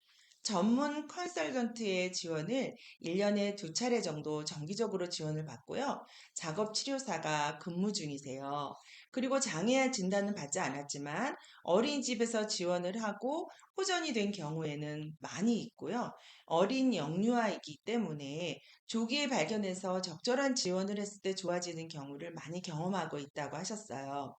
전문 컨설턴트의 지원을 1년에 2차례 정도 정기적으로 지원을 받고요. 작업 치료사가 근무 중이세요. 그리고 장애아 진단은 받지 않았지만 어린이집에서 지원을 하고 호전이 된 경우에는 많이 있고요. 어린 영유아이기 때문에 조기에 발견해서 적절한 지원을 했을 때 좋아지는 경우를 많이 경험하고 있다고 하셨어요.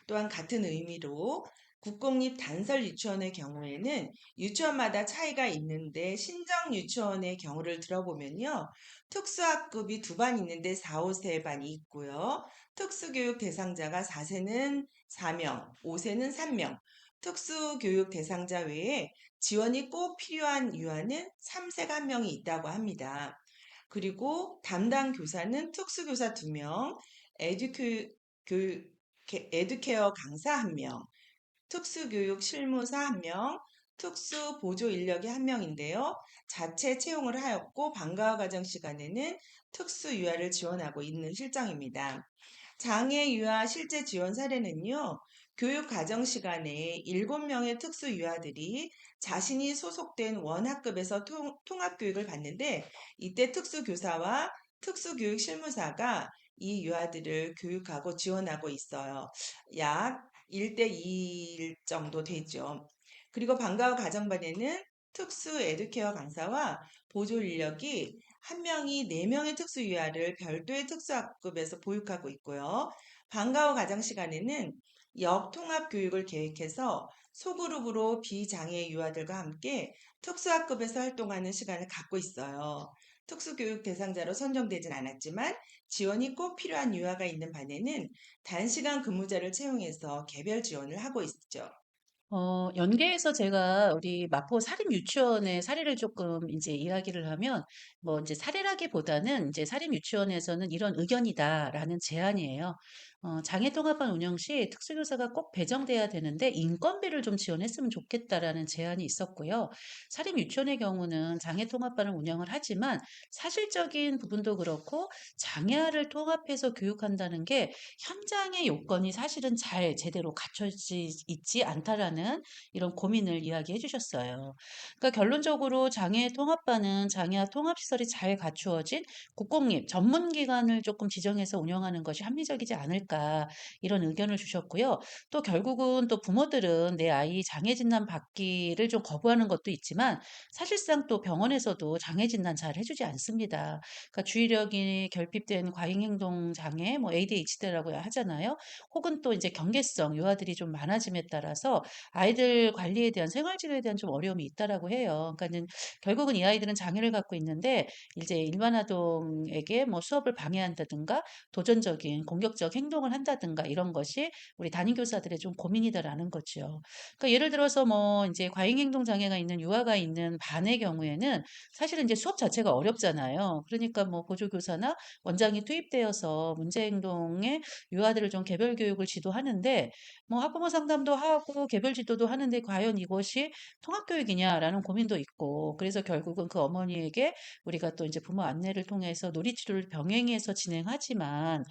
또한 같은 의미로 국공립 단설 유치원의 경우에는 유치원마다 차이가 있는데 신정 유치원의 경우를 들어보면요. 특수학급이 2반 있는데 4, 5세 반이 있고요. 특수교육 대상자가 4세는 4명, 5세는 3명. 특수교육 대상자 외에 지원이 꼭 필요한 유아는 3세가 1명이 있다고 합니다. 그리고 담당 교사는 특수교사 2명, 에듀케어 강사 1명, 특수교육 실무사 1명, 특수보조 인력이 1명인데요. 자체 채용을 하였고 방과후 과정 시간에는 특수유아를 지원하고 있는 실정입니다. 장애 유아 실제 지원 사례는요. 교육 과정 시간에 7명의 특수 유아들이 자신이 소속된 원학급에서 통합 교육을 받는데 이때 특수 교사와 특수 교육 실무사가 이 유아들을 교육하고 지원하고 있어요. 약 1대2 정도 되죠. 그리고 방과후 가정반에는 특수 에듀케어 강사와 보조 인력이 1명이 4명의 특수 유아를 별도의 특수학급에서 보육하고 있고요. 방과 후 가정 시간에는 역통합 교육을 계획해서 소그룹으로 비장애 유아들과 함께 특수학급에서 활동하는 시간을 갖고 있어요. 특수교육 대상자로 선정되진 않았지만 지원이 꼭 필요한 유아가 있는 반에는 단시간 근무자를 채용해서 개별 지원을 하고 있죠. 연계해서 제가 우리 마포 사립 유치원의 사례를 조금 이제 이야기를 하면 뭐 이제 사례라기보다는 이제 사립 유치원에서는 이런 의견이다라는 제안이에요. 장애통합반 운영 시 특수교사가 꼭 배정돼야 되는데 인건비를 좀 지원했으면 좋겠다라는 제안이 있었고요. 사립 유치원의 경우는 장애통합반을 운영을 하지만 사실적인 부분도 그렇고 장애아를 통합해서 교육한다는 게 현장의 요건이 사실은 잘 제대로 갖춰지 있지 않다라는 이런 고민을 이야기해 주셨어요. 그러니까 결론적으로 장애 통합반은 장애아 통합시설이 잘 갖추어진 국공립 전문기관을 조금 지정해서 운영하는 것이 합리적이지 않을까 이런 의견을 주셨고요. 또 결국은 또 부모들은 내 아이 장애 진단 받기를 좀 거부하는 것도 있지만 사실상 또 병원에서도 장애 진단 잘 해주지 않습니다. 그러니까 주의력이 결핍된 과잉행동 장애, 뭐 ADHD라고 하잖아요. 혹은 또 이제 경계성 유아들이 좀 많아짐에 따라서 아이들 관리에 대한 생활지도에 대한 좀 어려움이 있다라고 해요. 그러니까는 결국은 이 아이들은 장애를 갖고 있는데 이제 일반 아동에게 뭐 수업을 방해한다든가 도전적인 공격적 행동을 한다든가 이런 것이 우리 담임 교사들의 좀 고민이다라는 거죠. 그러니까 예를 들어서 뭐 이제 과잉 행동 장애가 있는 유아가 있는 반의 경우에는 사실은 이제 수업 자체가 어렵잖아요. 그러니까 뭐 보조교사나 원장이 투입되어서 문제 행동의 유아들을 좀 개별 교육을 지도하는데 뭐 학부모 상담도 하고 개별 지도도 하는데 과연 이것이 통합교육이냐라는 고민도 있고 그래서 결국은 그 어머니에게 우리가 또 이제 부모 안내를 통해서 놀이치료를 병행해서 진행하지만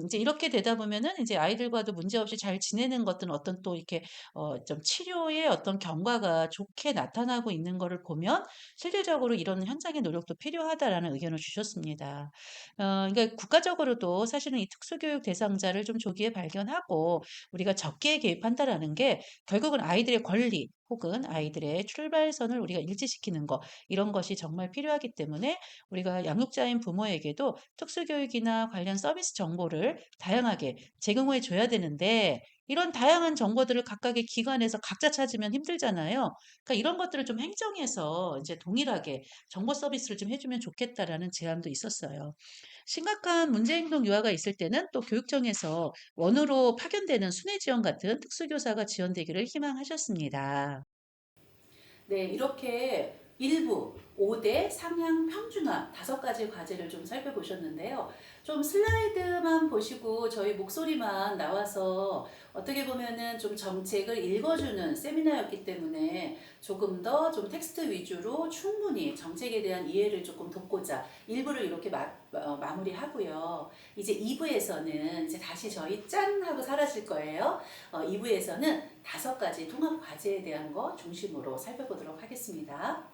이제 이렇게 되다 보면은 이제 아이들과도 문제없이 잘 지내는 것들은 어떤 또 이렇게 좀 치료의 어떤 경과가 좋게 나타나고 있는 거를 보면 실질적으로 이런 현장의 노력도 필요하다라는 의견을 주셨습니다. 그러니까 국가적으로도 사실은 이 특수교육 대상자를 좀 조기에 발견하고 우리가 적기에 개입한다라는 게 결국은 아이들의 권리 혹은 아이들의 출발선을 우리가 일치시키는 거 이런 것이 정말 필요하기 때문에 우리가 양육자인 부모에게도 특수교육이나 관련 서비스 정보를 다양하게 제공해 줘야 되는데 이런 다양한 정보들을 각각의 기관에서 각자 찾으면 힘들잖아요. 그러니까 이런 것들을 좀 행정에서 이제 동일하게 정보 서비스를 좀 해주면 좋겠다라는 제안도 있었어요. 심각한 문제 행동 유아가 있을 때는 또 교육청에서 원으로 파견되는 순회 지원 같은 특수교사가 지원되기를 희망하셨습니다. 네, 이렇게 일부 5대 상향 평준화 5가지 과제를 좀 살펴보셨는데요. 좀 슬라이드만 보시고 저희 목소리만 나와서 어떻게 보면은 좀 정책을 읽어주는 세미나였기 때문에 조금 더 좀 텍스트 위주로 충분히 정책에 대한 이해를 조금 돕고자 일부를 이렇게 마무리하고요. 이제 2부에서는 이제 다시 저희 짠 하고 사라질 거예요. 2부에서는 5가지 통합 과제에 대한 거 중심으로 살펴보도록 하겠습니다.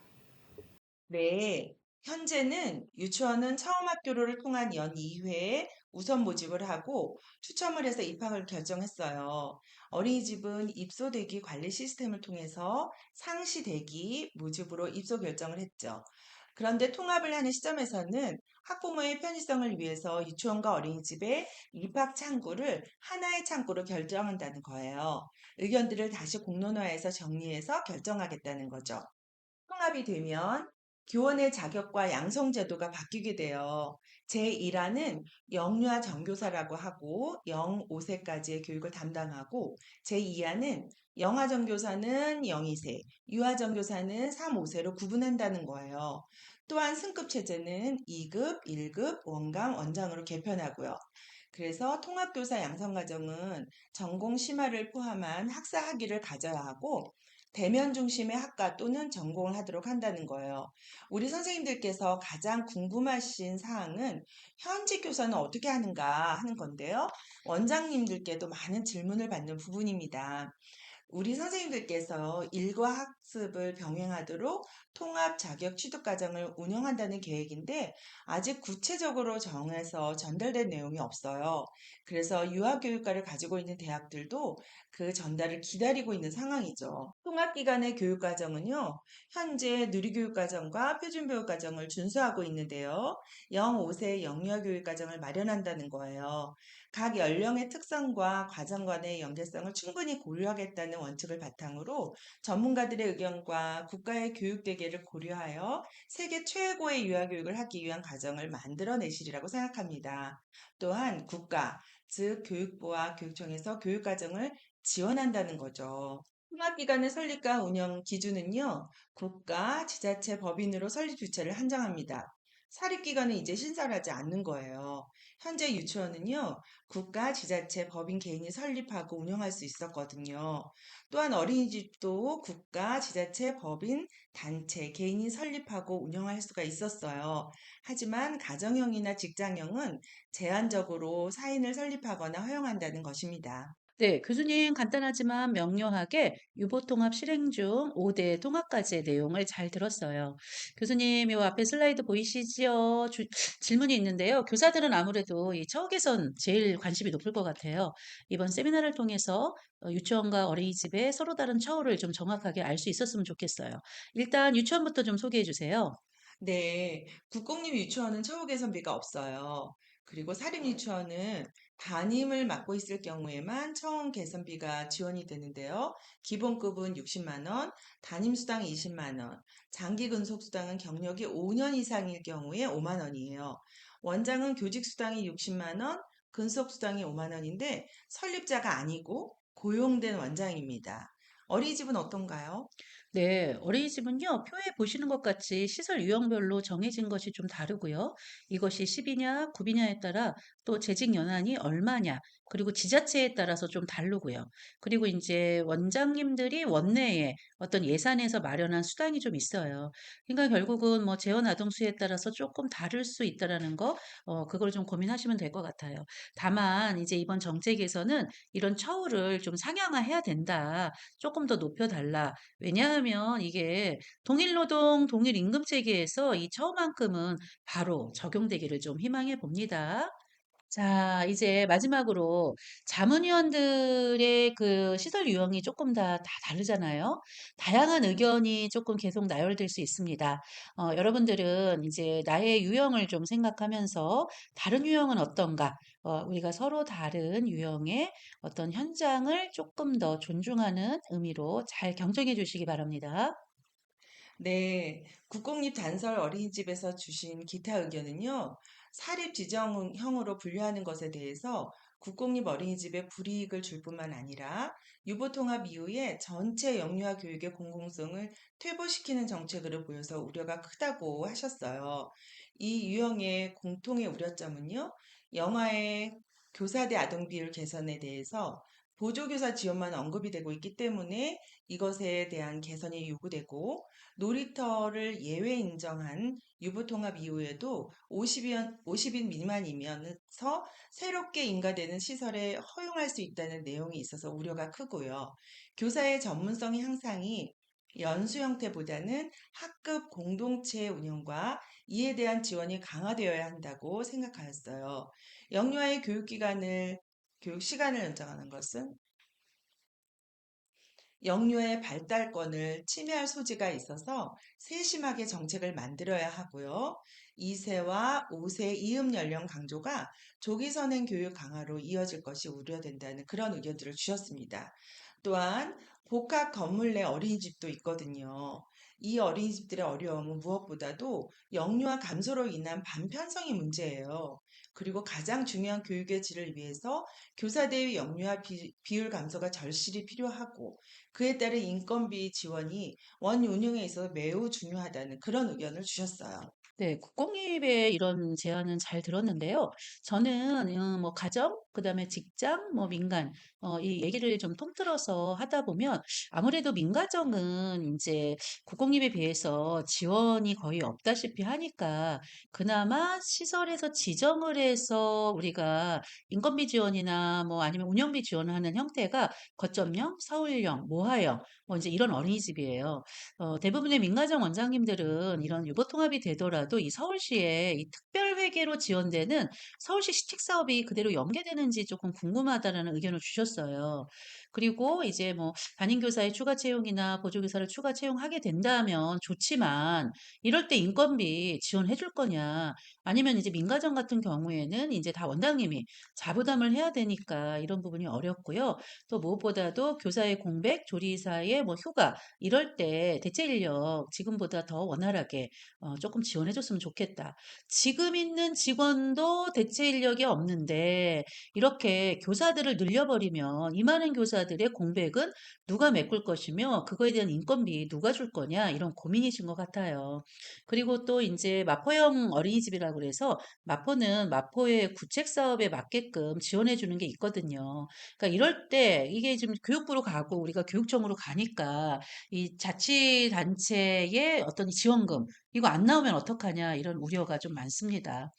네, 현재는 유치원은 처음 학교를 통한 연 2회에 우선 모집을 하고 추첨을 해서 입학을 결정했어요. 어린이집은 입소 대기 관리 시스템을 통해서 상시 대기 모집으로 입소 결정을 했죠. 그런데 통합을 하는 시점에서는 학부모의 편의성을 위해서 유치원과 어린이집의 입학 창구를 하나의 창구로 결정한다는 거예요. 의견들을 다시 공론화해서 정리해서 결정하겠다는 거죠. 통합이 되면 교원의 자격과 양성 제도가 바뀌게 돼요. 제1화는 영유아 정교사라고 하고 0-5세까지의 교육을 담당하고 제2화는 영아 정교사는 0-2세, 유아 정교사는 3-5세로 구분한다는 거예요. 또한 승급 체제는 2급, 1급, 원강, 원장으로 개편하고요. 그래서 통합교사 양성과정은 전공 심화를 포함한 학사 학위를 가져야 하고 대면 중심의 학과 또는 전공을 하도록 한다는 거예요. 우리 선생님들께서 가장 궁금하신 사항은 현직 교사는 어떻게 하는가 하는 건데요. 원장님들께도 많은 질문을 받는 부분입니다. 우리 선생님들께서 일과 학습을 병행하도록 통합 자격 취득 과정을 운영한다는 계획인데 아직 구체적으로 정해서 전달된 내용이 없어요. 그래서 유아교육과를 가지고 있는 대학들도 그 전달을 기다리고 있는 상황이죠. 통합기관의 교육과정은요, 현재 누리교육과정과 표준교육과정을 준수하고 있는데요. 0-5세 영유아교육과정을 마련한다는 거예요. 각 연령의 특성과 과정 간의 연계성을 충분히 고려하겠다는 원칙을 바탕으로 전문가들의 의견과 국가의 교육 대계를 고려하여 세계 최고의 유아교육을 하기 위한 과정을 만들어내시리라고 생각합니다. 또한 국가, 즉 교육부와 교육청에서 교육과정을 지원한다는 거죠. 통합기관의 설립과 운영 기준은요, 국가, 지자체 법인으로 설립 주체를 한정합니다. 사립기관은 이제 신설하지 않는 거예요. 현재 유치원은요, 국가, 지자체, 법인, 개인이 설립하고 운영할 수 있었거든요. 또한 어린이집도 국가, 지자체, 법인, 단체, 개인이 설립하고 운영할 수가 있었어요. 하지만 가정형이나 직장형은 제한적으로 사인을 설립하거나 허용한다는 것입니다. 네, 교수님 간단하지만 명료하게 유보통합 실행 중 5대 통합까지의 내용을 잘 들었어요. 교수님, 이 앞에 슬라이드 보이시지요? 질문이 있는데요. 교사들은 아무래도 이 처우 개선 제일 관심이 높을 것 같아요. 이번 세미나를 통해서 유치원과 어린이집의 서로 다른 처우를 좀 정확하게 알 수 있었으면 좋겠어요. 일단 유치원부터 좀 소개해 주세요. 네, 국공립 유치원은 처우 개선비가 없어요. 그리고 사립 유치원은 담임을 맡고 있을 경우에만 처우 개선비가 지원이 되는데요. 기본급은 60만 원, 담임수당 20만 원, 장기 근속수당은 경력이 5년 이상일 경우에 5만 원이에요. 원장은 교직수당이 60만 원, 근속수당이 5만 원인데 설립자가 아니고 고용된 원장입니다. 어린이집은 어떤가요? 네, 어린이집은요, 표에 보시는 것 같이 시설 유형별로 정해진 것이 좀 다르고요. 이것이 10이냐, 9이냐에 따라 또 재직 연한이 얼마냐, 그리고 지자체에 따라서 좀 다르고요. 그리고 이제 원장님들이 원내에 어떤 예산에서 마련한 수당이 좀 있어요. 그러니까 결국은 뭐 재원 아동 수에 따라서 조금 다를 수 있다라는 거, 그걸 좀 고민하시면 될 것 같아요. 다만 이제 이번 정책에서는 이런 처우를 좀 상향화해야 된다. 조금 더 높여달라. 왜냐하면 이게 동일 노동, 동일 임금 체계에서 이 처우만큼은 바로 적용되기를 좀 희망해 봅니다. 자, 이제 마지막으로 자문위원들의 그 시설 유형이 조금 다 다르잖아요. 다양한 의견이 조금 계속 나열될 수 있습니다. 여러분들은 이제 나의 유형을 좀 생각하면서 다른 유형은 어떤가? 우리가 서로 다른 유형의 어떤 현장을 조금 더 존중하는 의미로 잘 경청해 주시기 바랍니다. 네, 국공립 단설 어린이집에서 주신 기타 의견은요, 사립 지정형으로 분류하는 것에 대해서 국공립 어린이집에 불이익을 줄 뿐만 아니라 유보통합 이후에 전체 영유아 교육의 공공성을 퇴보시키는 정책으로 보여서 우려가 크다고 하셨어요. 이 유형의 공통의 우려점은요, 영아의 교사 대 아동 비율 개선에 대해서 보조교사 지원만 언급이 되고 있기 때문에 이것에 대한 개선이 요구되고 놀이터를 예외 인정한 유보통합 이후에도 50인 미만이면서 새롭게 인가되는 시설에 허용할 수 있다는 내용이 있어서 우려가 크고요. 교사의 전문성 향상이 연수 형태보다는 학급 공동체 운영과 이에 대한 지원이 강화되어야 한다고 생각하였어요. 영유아의 교육 시간을 연장하는 것은 영유아의 발달권을 침해할 소지가 있어서 세심하게 정책을 만들어야 하고요. 2세와 5세 이음 연령 강조가 조기 선행 교육 강화로 이어질 것이 우려된다는 그런 의견들을 주셨습니다. 또한 복합 건물 내 어린이집도 있거든요. 이 어린이집들의 어려움은 무엇보다도 영유아 감소로 인한 반편성이 문제예요. 그리고 가장 중요한 교육의 질을 위해서 교사 대의 영유아 비율 감소가 절실히 필요하고 그에 따른 인건비 지원이 원 운영에 있어서 매우 중요하다는 그런 의견을 주셨어요. 네, 국공립의 이런 제안은 잘 들었는데요. 저는 뭐 가정, 그다음에 직장, 뭐 민간 이 얘기를 좀 통틀어서 하다 보면 아무래도 민가정은 이제 국공립에 비해서 지원이 거의 없다시피 하니까 그나마 시설에서 지정을 해서 우리가 인건비 지원이나 뭐 아니면 운영비 지원을 하는 형태가 거점형, 서울형, 모하형 뭐 이제 이런 어린이집이에요. 대부분의 민가정 원장님들은 이런 유보통합이 되더라도 이 서울시에 이 특별회계로 지원되는 서울시 시책 사업이 그대로 연계되는지 조금 궁금하다라는 의견을 주셨어요. 그리고 이제 뭐 담임교사의 추가 채용이나 보조교사를 추가 채용하게 된다면 좋지만 이럴 때 인건비 지원해 줄 거냐? 아니면 이제 민가정 같은 경우에는 이제 다 원장님이 자부담을 해야 되니까 이런 부분이 어렵고요. 또 무엇보다도 교사의 공백, 조리사의 뭐 휴가 이럴 때 대체 인력 지금보다 더 원활하게 조금 지원해 줬으면 좋겠다. 지금인 있는 직원도 대체 인력이 없는데 이렇게 교사들을 늘려버리면 이 많은 교사들의 공백은 누가 메꿀 것이며 그거에 대한 인건비 누가 줄 거냐 이런 고민이신 것 같아요. 그리고 또 이제 마포형 어린이집이라고 그래서 마포는 마포의 구책 사업에 맞게끔 지원해 주는 게 있거든요. 그러니까 이럴 때 이게 지금 교육부로 가고 우리가 교육청으로 가니까 이 자치단체의 어떤 지원금 이거 안 나오면 어떡하냐 이런 우려가 좀 많습니다.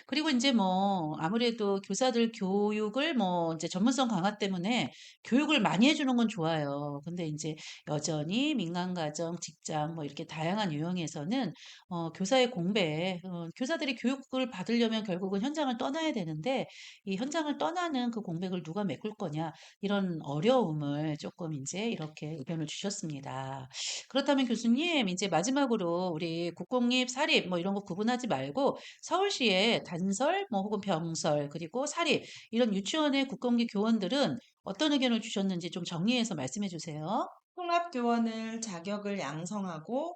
그리고 인제 뭐 아무래도 교사들 교육을 뭐 인제 전문성 강화 때문에 교육을 많이 해 주는 건 좋아요. 근데 인제 여전히 민간 가정, 직장 뭐 이렇게 다양한 유형에서는 교사의 공백 교사들이 교육을 받으려면 결국은 현장을 떠나야 되는데 이 현장을 떠나는 그 공백을 누가 메꿀 거냐 이런 어려움을 쪼끔 인제 이렇게 의견을 주셨습니다. 그렇다면 교수님 인제 마지막으로 우리 국공립, 사립 뭐 이런 거 구분하지 말고 서울시에 단설 뭐 혹은 병설 그리고 사립 이런 유치원의 국공립 교원들은 어떤 의견을 주셨는지 좀 정리해서 말씀해 주세요. 통합교원을 자격을 양성하고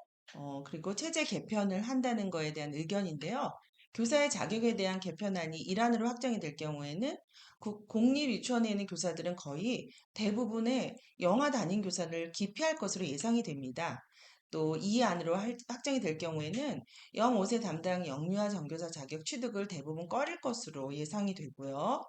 그리고 체제 개편을 한다는 거에 대한 의견인데요. 교사의 자격에 대한 개편안이 일환으로 확정이 될 경우에는 공립유치원에 있는 교사들은 거의 대부분의 영아 담임 교사를 기피할 것으로 예상이 됩니다. 또 이 안으로 확정이 될 경우에는 0-5세 담당 영유아 전교사 자격 취득을 대부분 꺼릴 것으로 예상이 되고요.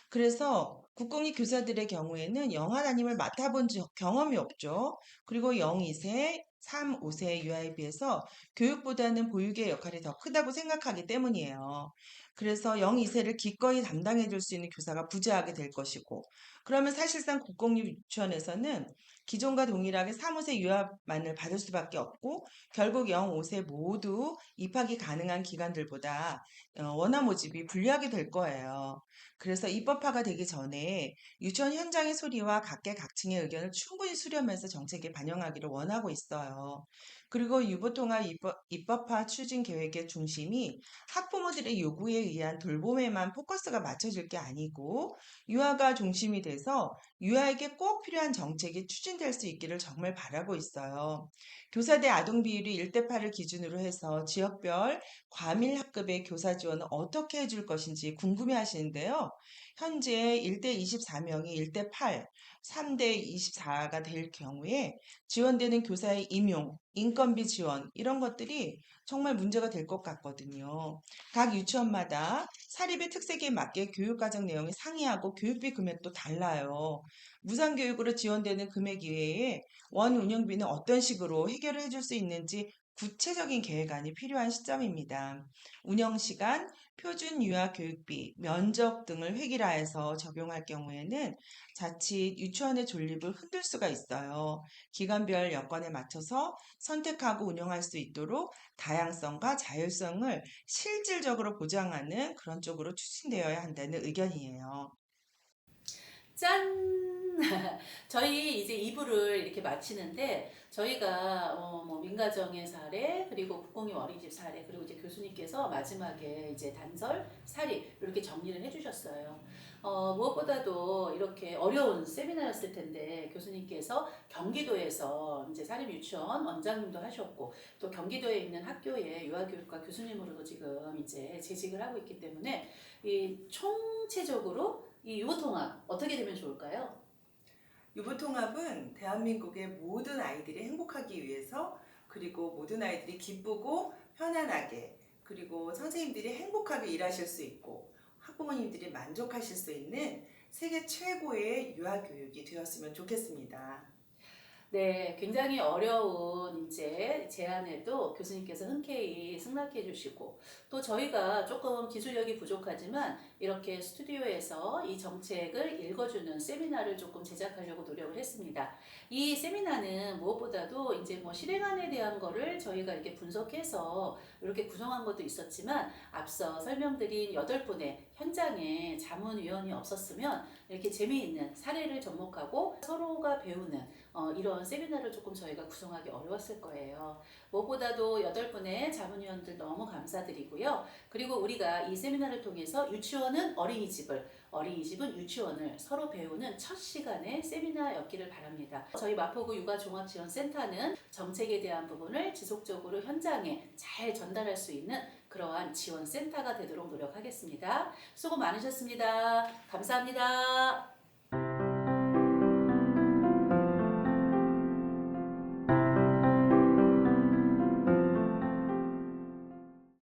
그래서 국공립 교사들의 경우에는 영아 담임을 맡아본 경험이 없죠. 그리고 0-2세, 3-5세 유아에 비해서 교육보다는 보육의 역할이 더 크다고 생각하기 때문이에요. 그래서 0-2세를 기꺼이 담당해 줄 수 있는 교사가 부재하게 될 것이고, 그러면 사실상 국공립 유치원에서는 기존과 동일하게 3-5세 유아만을 받을 수밖에 없고, 결국 0-5세 모두 입학이 가능한 기관들보다 원화 모집이 불리하게 될 거예요. 그래서 입법화가 되기 전에 유치원 현장의 소리와 각계각층의 의견을 충분히 수렴해서 정책에 반영하기를 원하고 있어요. 그리고 유보통합 입법화 추진 계획의 중심이 학부모들의 요구에 의한 돌봄에만 포커스가 맞춰질 게 아니고 유아가 중심이 돼서 유아에게 꼭 필요한 정책이 추진될 수 있기를 정말 바라고 있어요. 교사 대 아동 비율이 1대8을 기준으로 해서 지역별 과밀 학급의 교사 지원을 어떻게 해줄 것인지 궁금해 하시는데요. 현재 1대 24명이 1대 8, 3대 24가 될 경우에 지원되는 교사의 임용, 인건비 지원, 이런 것들이 정말 문제가 될 것 같거든요. 각 유치원마다 사립의 특색에 맞게 교육과정 내용이 상이하고 교육비 금액도 달라요. 무상교육으로 지원되는 금액 이외에 원 운영비는 어떤 식으로 해결을 해줄 수 있는지 구체적인 계획안이 필요한 시점입니다. 운영시간, 표준 유아 교육비, 면적 등을 획일화해서 적용할 경우에는 자칫 유치원의 존립을 흔들 수가 있어요. 기관별 여건에 맞춰서 선택하고 운영할 수 있도록 다양성과 자율성을 실질적으로 보장하는 그런 쪽으로 추진되어야 한다는 의견이에요. 짠! 저희 이제 2부를 이렇게 마치는데 저희가 뭐 민가정의 사례 그리고 국공립 어린이집 사례 그리고 이제 교수님께서 마지막에 이제 단설, 사립 이렇게 정리를 해주셨어요. 무엇보다도 이렇게 어려운 세미나였을 텐데 교수님께서 경기도에서 이제 사립 유치원 원장님도 하셨고 또 경기도에 있는 학교의 유아교육과 교수님으로도 지금 이제 재직을 하고 있기 때문에 이 총체적으로 이 유보통합 어떻게 되면 좋을까요? 유보통합은 대한민국의 모든 아이들이 행복하기 위해서 그리고 모든 아이들이 기쁘고 편안하게 그리고 선생님들이 행복하게 일하실 수 있고 학부모님들이 만족하실 수 있는 세계 최고의 유아교육이 되었으면 좋겠습니다. 네, 굉장히 어려운 이제 제안에도 교수님께서 흔쾌히 승낙해 주시고 또 저희가 조금 기술력이 부족하지만 이렇게 스튜디오에서 이 정책을 읽어주는 세미나를 조금 제작하려고 노력을 했습니다. 이 세미나는 무엇보다도 이제 뭐 실행안에 대한 거를 저희가 이렇게 분석해서 이렇게 구성한 것도 있었지만 앞서 설명드린 8분의 현장에 자문위원이 없었으면 이렇게 재미있는 사례를 접목하고 서로가 배우는 이런 세미나를 조금 저희가 구성하기 어려웠을 거예요. 무엇보다도 8분의 자문위원들 너무 감사드리고요. 그리고 우리가 이 세미나를 통해서 유치원은 어린이집을, 어린이집은 유치원을 서로 배우는 첫 시간의 세미나였기를 바랍니다. 저희 마포구 육아종합지원센터는 정책에 대한 부분을 지속적으로 현장에 잘 전달할 수 있는 그러한 지원센터가 되도록 노력하겠습니다. 수고 많으셨습니다. 감사합니다.